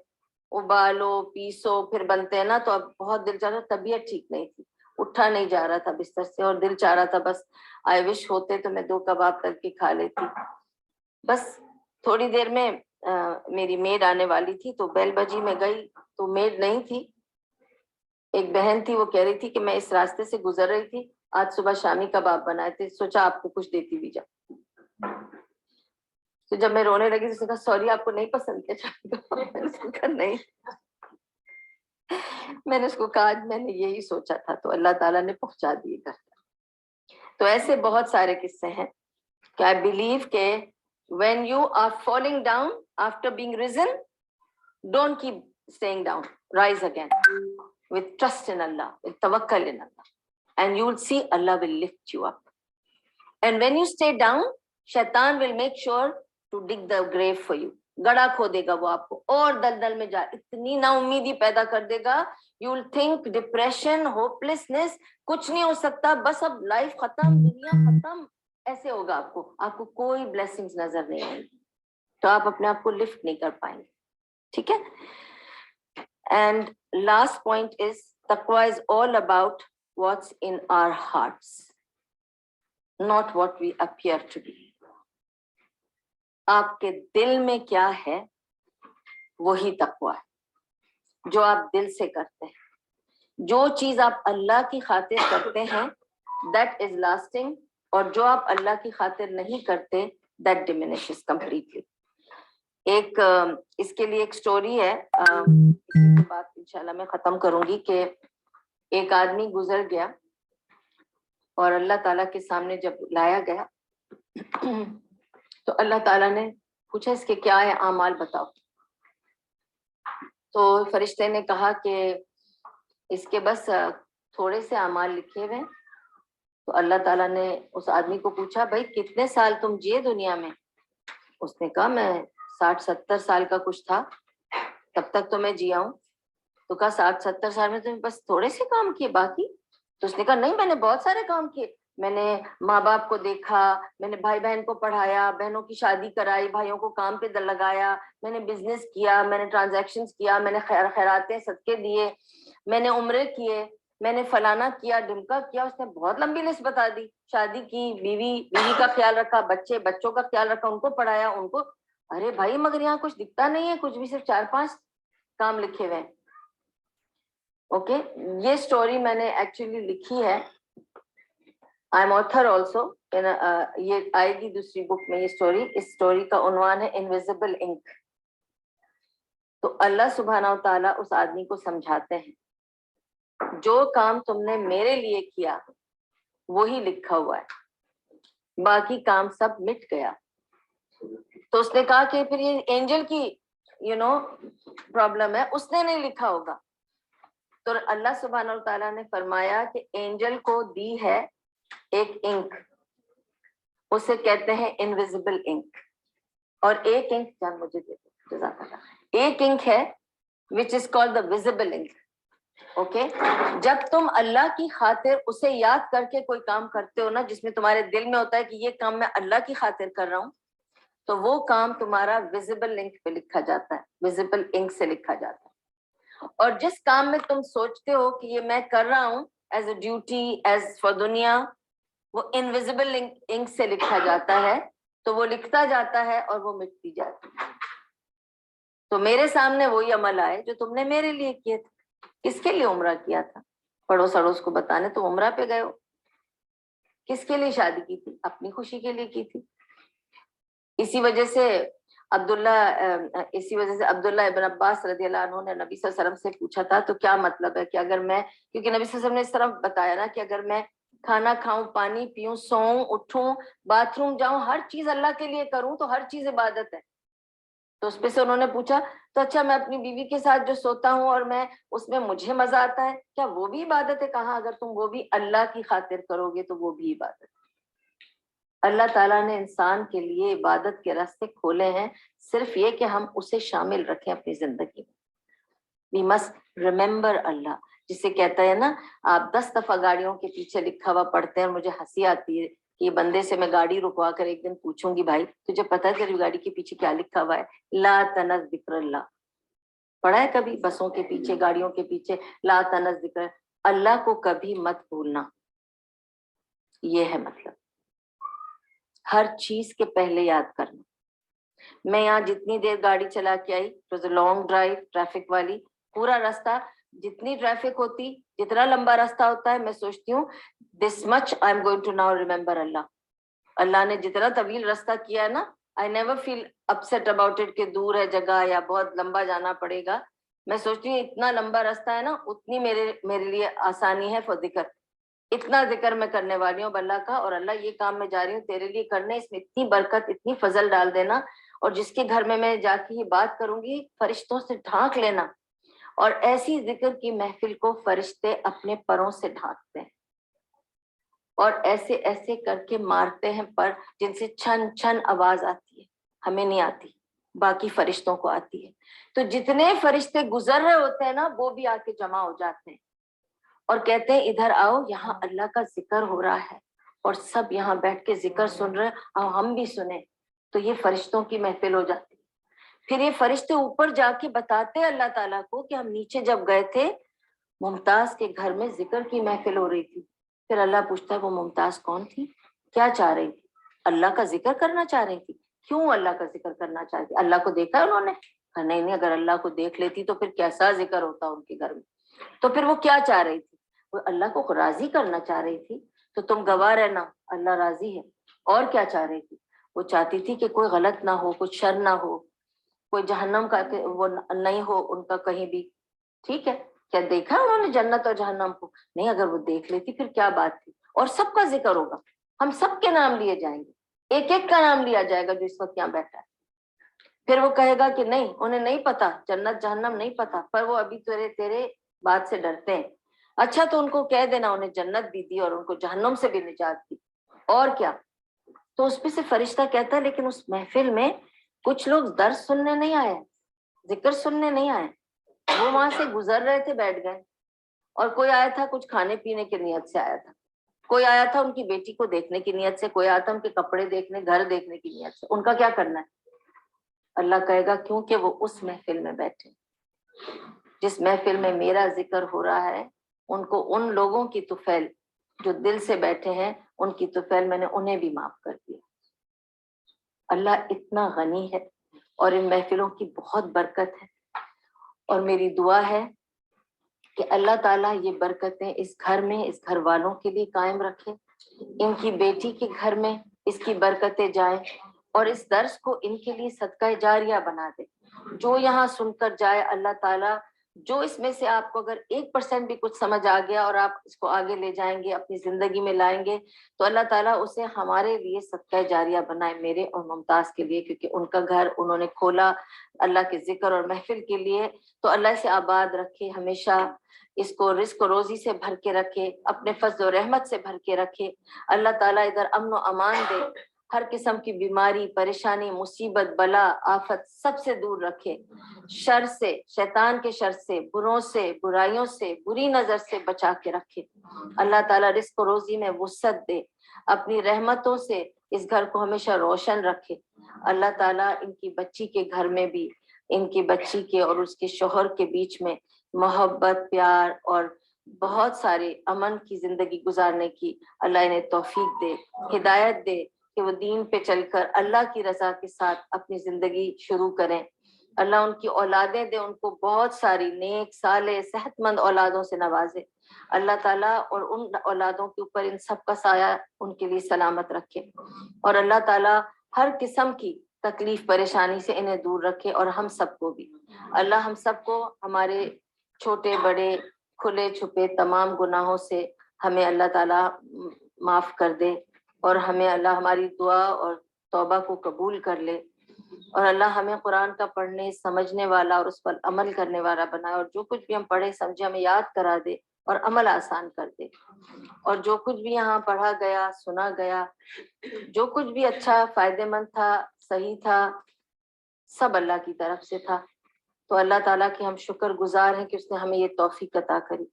ابالو پیسو پھر بنتے ہیں نا, تو اب بہت دل چاہ رہا, طبیعت ٹھیک نہیں تھی, اٹھا نہیں جا رہا تھا بستر سے, اور دل چاہ رہا تھا بس آئی وش ہوتے تو میں 2 کباب کر کے کھا لیتی. بس تھوڑی دیر میں میری میڈ آنے والی تھی, تو بیل بجی میں گئی تو میڈ نہیں تھی, ایک بہن تھی, وہ کہہ رہی تھی کہ میں اس راستے سے گزر رہی تھی, آج صبح شامی کباب بنائے تھے, سوچا آپ کو کچھ دیتی بھی جاؤ. تو جب میں رونے لگی تو اس نے کہا سوری آپ کو نہیں پسند کیا؟ نہیں. میں نے اس کو کہا میں نے یہی سوچا تھا, تو اللہ تعالیٰ نے پہنچا دیے گھر. تو ایسے بہت سارے قصے ہیں کہ I believe کہ when you are falling down after being risen, don't keep staying down, rise again with trust in Allah, with tawakkal in Allah, and you will see Allah will lift you up. And when you stay down, shaitan will make sure to dig the grave for you. گڑا کھو دے گا وہ آپ کو, اور دلدل میں جا اتنی نا امیدی پیدا کر دے گا, you will think depression, hopelessness, کچھ نہیں ہو سکتا, بس اب لائف ختم, دنیا ختم, ایسے ہوگا آپ کو کوئی blessings نظر نہیں آئیں گی, تو آپ اپنے آپ کو لفٹ نہیں کر پائیں گے. ٹھیک ہے. And last point is taqwa is all about what's in our hearts, not what we appear to be. آپ کے دل میں کیا ہے وہی تقویٰ ہے, جو آپ دل سے کرتے ہیں. جو چیز آپ اللہ کی خاطر کرتے ہیں that is lasting, اور جو آپ اللہ کی خاطر نہیں کرتے that diminishes completely. ایک اس کے لیے ایک سٹوری ہے, اس کے بعد انشاءاللہ میں ختم کروں گی, کہ ایک آدمی گزر گیا اور اللہ تعالیٰ کے سامنے جب لایا گیا تو اللہ تعالیٰ نے پوچھا اس کے کیا ہے اعمال بتاؤ. تو فرشتے نے کہا کہ اس کے بس تھوڑے سے اعمال لکھے ہوئے. تو اللہ تعالیٰ نے اس آدمی کو پوچھا بھائی کتنے سال تم جیے دنیا میں؟ اس نے کہا میں 60-70 سال کا کچھ تھا, تب تک تو میں جیا ہوں. تو کہا 60-70 سال میں تم بس تھوڑے سے کام کیے باقی؟ تو اس نے کہا نہیں میں نے بہت سارے کام کیے, میں نے ماں باپ کو دیکھا, میں نے بھائی بہن کو پڑھایا, بہنوں کی شادی کرائی, بھائیوں کو کام پہ لگایا, میں نے بزنس کیا, میں نے ٹرانزیکشنز کیا, میں نے خیراتیں صدقے دیے, میں نے عمرے کیے, میں نے فلانا کیا ڈمکا کیا. اس نے بہت لمبی لسٹ بتا دی, شادی کی, بیوی کا خیال رکھا, بچوں کا خیال رکھا, ان کو پڑھایا, ان کو. ارے بھائی مگر یہاں کچھ دکھتا نہیں ہے کچھ بھی, صرف 4-5 کام لکھے ہوئے. اوکے, یہ سٹوری میں نے ایکچولی لکھی ہے, آئی ایم آتھر آلسو, یہ آئے گی دوسری بک میں یہ سٹوری. اس سٹوری کا عنوان ہے انویزیبل انک. تو اللہ سبحانہ و تعالیٰ اس آدمی کو سمجھاتے ہیں جو کام تم نے میرے لیے کیا وہی لکھا ہوا ہے, باقی کام سب مٹ گیا. تو اس نے کہا کہ پھر یہ اینجل کی پرابلم ہے, اس نے نہیں لکھا ہوگا. تو اللہ سبحانہ و تعالیٰ نے فرمایا کہ اینجل کو دی ہے ایک انک, اسے کہتے ہیں انویزیبل انک, اور ایک انک جان مجھے دے دو جزاک اللہ, ایک انک ہے which is called the visible ink. Okay, جب تم اللہ کی خاطر اسے یاد کر کے کوئی کام کرتے ہو نا, جس میں تمہارے دل میں ہوتا ہے کہ یہ کام میں اللہ کی خاطر کر رہا ہوں, تو وہ کام تمہارا ویزیبل انک پہ لکھا جاتا ہے, ویزیبل انک سے لکھا جاتا ہے. اور جس کام میں تم سوچتے ہو کہ یہ میں کر رہا ہوں as a duty, as far دنیا, وہ انویزیبل انک سے لکھا جاتا ہے. تو وہ لکھتا جاتا ہے اور وہ مٹتی جاتی ہے. تو میرے سامنے وہی عمل آئے جو تم نے میرے لیے کیے تھے. کس کے لیے عمرہ کیا تھا؟ پڑوس اڑوس کو بتانے تو عمرہ پہ گئے ہو. کس کے لیے شادی کی تھی؟ اپنی خوشی کے لیے کی تھی. اسی وجہ سے عبداللہ ابن عباس رضی اللہ عنہ نے نبی صلی اللہ علیہ وسلم سے پوچھا تھا تو کیا مطلب ہے کہ اگر میں, کیونکہ نبی صلی اللہ علیہ وسلم نے اس طرح بتایا نا کہ اگر میں کھانا کھاؤں, پانی پیوں, سوؤں, اٹھوں, باتھ روم جاؤں, ہر چیز اللہ کے لیے کروں تو ہر چیز عبادت ہے. تو اس پہ سے انہوں نے پوچھا تو اچھا میں اپنی بیوی کے ساتھ جو سوتا ہوں اور میں اس میں مجھے مزہ آتا ہے, کیا وہ بھی عبادت ہے؟ کہاں اگر تم وہ بھی اللہ کی خاطر کرو گے تو وہ بھی عبادت ہے. اللہ تعالیٰ نے انسان کے لیے عبادت کے راستے کھولے ہیں, صرف یہ کہ ہم اسے شامل رکھیں اپنی زندگی میں. We must remember اللہ, جسے کہتا ہے نا آپ 10 دفعہ گاڑیوں کے پیچھے لکھا ہوا پڑھتے ہیں اور مجھے ہنسی آتی ہے کہ یہ بندے سے میں گاڑی رکوا کر ایک دن پوچھوں گی بھائی تجھے پتا ہے تیری گاڑی کے پیچھے کیا لکھا ہوا ہے؟ لا تنس ذکر اللہ. پڑھا ہے کبھی بسوں کے پیچھے گاڑیوں کے پیچھے لا تنس ذکر اللہ کو کبھی مت بھولنا. یہ ہے مطلب ہر چیز کے پہلے یاد کرنا. میں یہاں جتنی دیر گاڑی چلا کے آئی لانگ ڈرائیو ٹریفک والی, پورا راستہ جتنی ٹریفک ہوتی جتنا لمبا راستہ ہوتا ہے میں سوچتی ہوں this much I am going to now remember Allah. Allah نے جتنا طویل راستہ کیا ہے نا I never feel upset about it کہ دور ہے جگہ یا بہت لمبا جانا پڑے گا. میں سوچتی ہوں اتنا لمبا راستہ ہے نا اتنی میرے لیے آسانی ہے for ذکر. اتنا ذکر میں کرنے والی ہوں اللہ کا, اور اللہ یہ کام میں جا رہی ہوں تیرے لیے کرنے, اس میں اتنی برکت اتنی فضل ڈال دینا. اور جس کے گھر میں جا کے یہ بات کروں گی فرشتوں سے ڈھانک لینا. اور ایسی ذکر کی محفل کو فرشتے اپنے پروں سے ڈھانکتے ہیں اور ایسے ایسے کر کے مارتے ہیں پر جن سے چھن چھن آواز آتی ہے. ہمیں نہیں آتی, باقی فرشتوں کو آتی ہے. تو جتنے فرشتے گزر رہے ہوتے ہیں نا وہ بھی آ کے جمع ہو جاتے ہیں اور کہتے ہیں ادھر آؤ یہاں اللہ کا ذکر ہو رہا ہے. اور سب یہاں بیٹھ کے ذکر سن رہے ہیں اور ہم بھی سنیں. تو یہ فرشتوں کی محفل ہو جاتی. پھر یہ فرشتے اوپر جا کے بتاتے اللہ تعالیٰ کو کہ ہم نیچے جب گئے تھے ممتاز کے گھر میں ذکر کی محفل ہو رہی تھی. پھر اللہ پوچھتا ہے وہ ممتاز کون تھی, کیا چاہ رہی تھی؟ اللہ کا ذکر کرنا چاہ رہی تھی. کیوں اللہ کا ذکر کرنا چاہ رہی تھی؟ اللہ کو دیکھا انہوں نے؟ نہیں, اگر اللہ کو دیکھ لیتی تو پھر کیسا ذکر ہوتا ان کے گھر میں. تو پھر وہ کیا چاہ رہی تھی؟ وہ اللہ کو راضی کرنا چاہ رہی تھی. تو تم گواہ رہنا اللہ راضی ہے. اور کیا چاہ رہی تھی؟ وہ چاہتی تھی کہ کوئی غلط نہ ہو, کچھ شر نہ ہو, کوئی جہنم کا وہ نہیں ہو ان کا کہیں بھی. ٹھیک ہے, کیا دیکھا انہوں نے جنت اور جہنم کو؟ نہیں, اگر وہ دیکھ لیتی پھر کیا بات تھی. اور سب کا ذکر ہوگا, ہم سب کے نام لیے جائیں گے, ایک ایک کا نام لیا جائے گا جو اس وقت یہاں بیٹھا ہے. پھر وہ کہے گا کہ نہیں انہیں نہیں پتا, جنت جہنم نہیں پتا, پر وہ ابھی تیرے بات سے ڈرتے ہیں. اچھا تو ان کو کہہ دینا انہیں جنت بھی دی اور ان کو جہنم سے بھی نجات دی. اور کیا. تو اس پہ سے فرشتہ کہتا ہے لیکن اس محفل میں کچھ لوگ درس سننے نہیں آئے, ذکر سننے نہیں آئے, وہ وہاں سے گزر رہے تھے بیٹھ گئے. اور کوئی آیا تھا کچھ کھانے پینے کی نیت سے آیا تھا, کوئی آیا تھا ان کی بیٹی کو دیکھنے کی نیت سے, کوئی آیا تھا ان کے کپڑے دیکھنے گھر دیکھنے کی نیت سے. ان کا کیا کرنا ہے؟ اللہ کہے گا کیونکہ وہ اس محفل میں بیٹھے جس محفل میں میرا ذکر ہو رہا ہے, ان کو ان لوگوں کی طفیل جو دل سے بیٹھے ہیں ان کی طفیل میں نے انہیں بھی معاف کر دیا. اللہ اتنا غنی ہے اور ان محفلوں کی بہت برکت ہے. اور میری دعا ہے کہ اللہ تعالیٰ یہ برکتیں اس گھر میں اس گھر والوں کے لیے قائم رکھے, ان کی بیٹی کے گھر میں اس کی برکتیں جائیں اور اس درس کو ان کے لیے صدقہ جاریہ بنا دے. جو یہاں سن کر جائے اللہ تعالیٰ, جو اس میں سے آپ کو اگر 1% بھی کچھ سمجھ آ گیا اور آپ اس کو آگے لے جائیں گے اپنی زندگی میں لائیں گے تو اللہ تعالیٰ اسے ہمارے لیے صدقہ جاریہ بنائے, میرے اور ممتاز کے لیے, کیونکہ ان کا گھر انہوں نے کھولا اللہ کے ذکر اور محفل کے لیے. تو اللہ سے آباد رکھے, ہمیشہ اس کو رزق و روزی سے بھر کے رکھے, اپنے فضل و رحمت سے بھر کے رکھے. اللہ تعالیٰ ادھر امن و امان دے, ہر قسم کی بیماری پریشانی مصیبت بلا آفت سب سے دور رکھے, شر سے شیطان کے شر سے بروں سے برائیوں سے بری نظر سے بچا کے رکھے. اللہ تعالیٰ رزق و روزی میں وسعت دے, اپنی رحمتوں سے اس گھر کو ہمیشہ روشن رکھے. اللہ تعالیٰ ان کی بچی کے گھر میں بھی ان کی بچی کے اور اس کے شوہر کے بیچ میں محبت پیار اور بہت سارے امن کی زندگی گزارنے کی اللہ انہیں توفیق دے, ہدایت دے کہ وہ دین پہ چل کر اللہ کی رضا کے ساتھ اپنی زندگی شروع کریں. اللہ ان کی اولادیں دے, ان کو بہت ساری نیک صالح صحت مند اولادوں سے نوازے. اللہ تعالیٰ اور ان اولادوں کے اوپر ان سب کا سایہ ان کے لیے سلامت رکھے, اور اللہ تعالیٰ ہر قسم کی تکلیف پریشانی سے انہیں دور رکھے, اور ہم سب کو بھی. اللہ ہم سب کو ہمارے چھوٹے بڑے کھلے چھپے تمام گناہوں سے ہمیں اللہ تعالیٰ معاف کر دے, اور ہمیں اللہ ہماری دعا اور توبہ کو قبول کر لے, اور اللہ ہمیں قرآن کا پڑھنے سمجھنے والا اور اس پر عمل کرنے والا بنائے, اور جو کچھ بھی ہم پڑھے سمجھے ہمیں یاد کرا دے اور عمل آسان کر دے. اور جو کچھ بھی یہاں پڑھا گیا سنا گیا جو کچھ بھی اچھا فائدے مند تھا صحیح تھا سب اللہ کی طرف سے تھا. تو اللہ تعالیٰ کے ہم شکر گزار ہیں کہ اس نے ہمیں یہ توفیق عطا کری.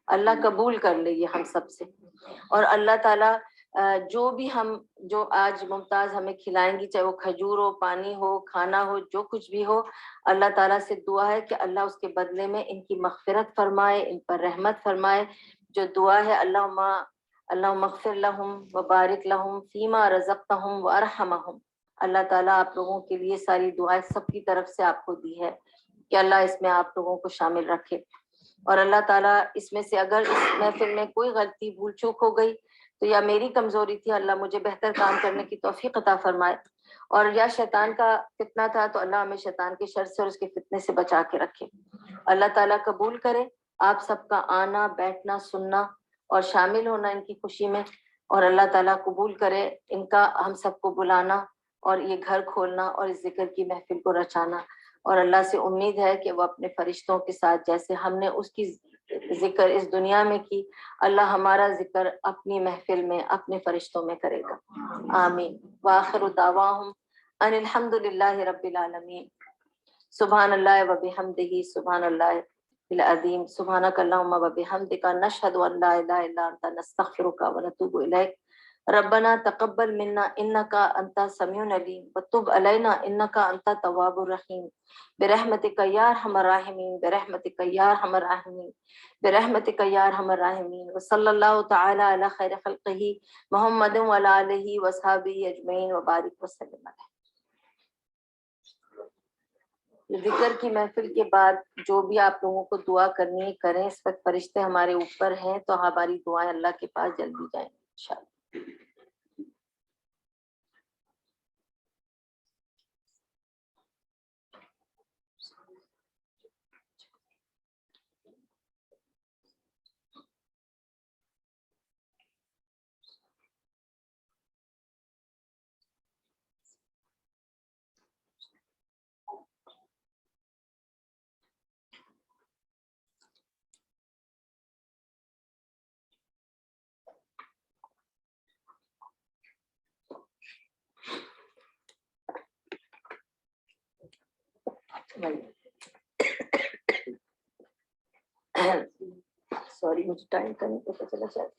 اللہ قبول کر لے یہ ہم سب سے, اور اللہ تعالیٰ جو آج ممتاز ہمیں کھلائیں گی، چاہے وہ کھجور ہو، پانی ہو، کھانا ہو، جو کچھ بھی ہو، اللہ تعالیٰ سے دعا ہے کہ اللہ اس کے بدلے میں ان کی مغفرت فرمائے، ان پر رحمت فرمائے. جو دعا ہے اللہم اغفر لہم وبارک لہم فیما رزقتہم وارحمہم. اللہ تعالیٰ آپ لوگوں کے لیے ساری دعائیں سب کی طرف سے آپ کو دی ہے کہ اللہ اس میں آپ لوگوں کو شامل رکھے. اور اللہ تعالیٰ اس میں سے اگر اس محفل میں کوئی غلطی بھول چوک ہو گئی تو یا میری کمزوری تھی، اللہ مجھے بہتر کام کرنے کی توفیق عطا فرمائے، اور یا شیطان کا فتنہ تھا تو اللہ ہمیں شیطان کے شر سے اور اس کے فتنے سے بچا کے رکھے. اللہ تعالیٰ قبول کرے آپ سب کا آنا، بیٹھنا، سننا اور شامل ہونا ان کی خوشی میں، اور اللہ تعالیٰ قبول کرے ان کا ہم سب کو بلانا اور یہ گھر کھولنا اور اس ذکر کی محفل کو رچانا. اور اللہ سے امید ہے کہ وہ اپنے فرشتوں کے ساتھ جیسے ہم نے اس کی ذکر اس دنیا میں کی، اللہ ہمارا ذکر اپنی محفل میں اپنے فرشتوں میں کرے گا. آمین. وآخر دعواہم ان الحمد للہ رب العالمین. سبحان اللہ وبحمدہ، سبحان اللہ العظیم، سبحانک اللہم وبحمدک، نشہد ان لا الہ الا انت، نستغفرک ونتوب الیک. ربنا تقبل منا انک انت السمیع العلیم وتب علینا انک انت التواب الرحیم برحمتک یا ارحم الراحمین، برحمتک یا ارحم الراحمین، برحمتک یا ارحم الراحمین. وصلی اللہ تعالی علی خیر خلقہ محمد وعلی آلہ وصحبہ اجمعین وبارک وسلم. ذکر کی محفل کے بعد جو بھی آپ لوگوں کو دعا کرنی ہے کریں. اس وقت فرشتے ہمارے اوپر ہیں تو ہماری دعائیں اللہ کے پاس جلدی جائیں انشاءاللہ. سوری مجھے ٹائم کا نہیں پتہ چلا، شاید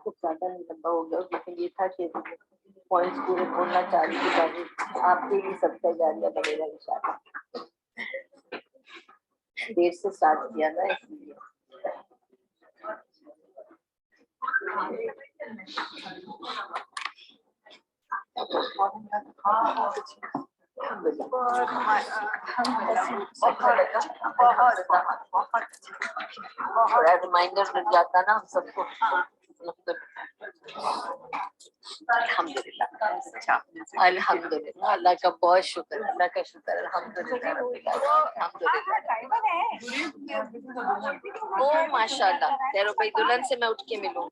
کچھ زیادہ لمبا ہو گیا، لیکن یہ تھا کہ پوائنٹس پورے بولنا چاہ رہی تھی تاکہ آپ کے بھی سب کا جاریہ بنے گا انشاءاللہ. دیر سے اسٹارٹ کیا نا اس لیے. تھوڑا ریمائنڈر مل جاتا نا ہم سب کو. الحمدللہ، الحمدللہ، اللہ کا بہت شکر، اللہ کا شکر، الحمدللہ الحمدللہ. او ماشاء اللہ، تیرو بھائی دلہن سے میں اٹھ کے ملوں.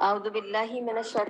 اعوذ باللہ من الشیطان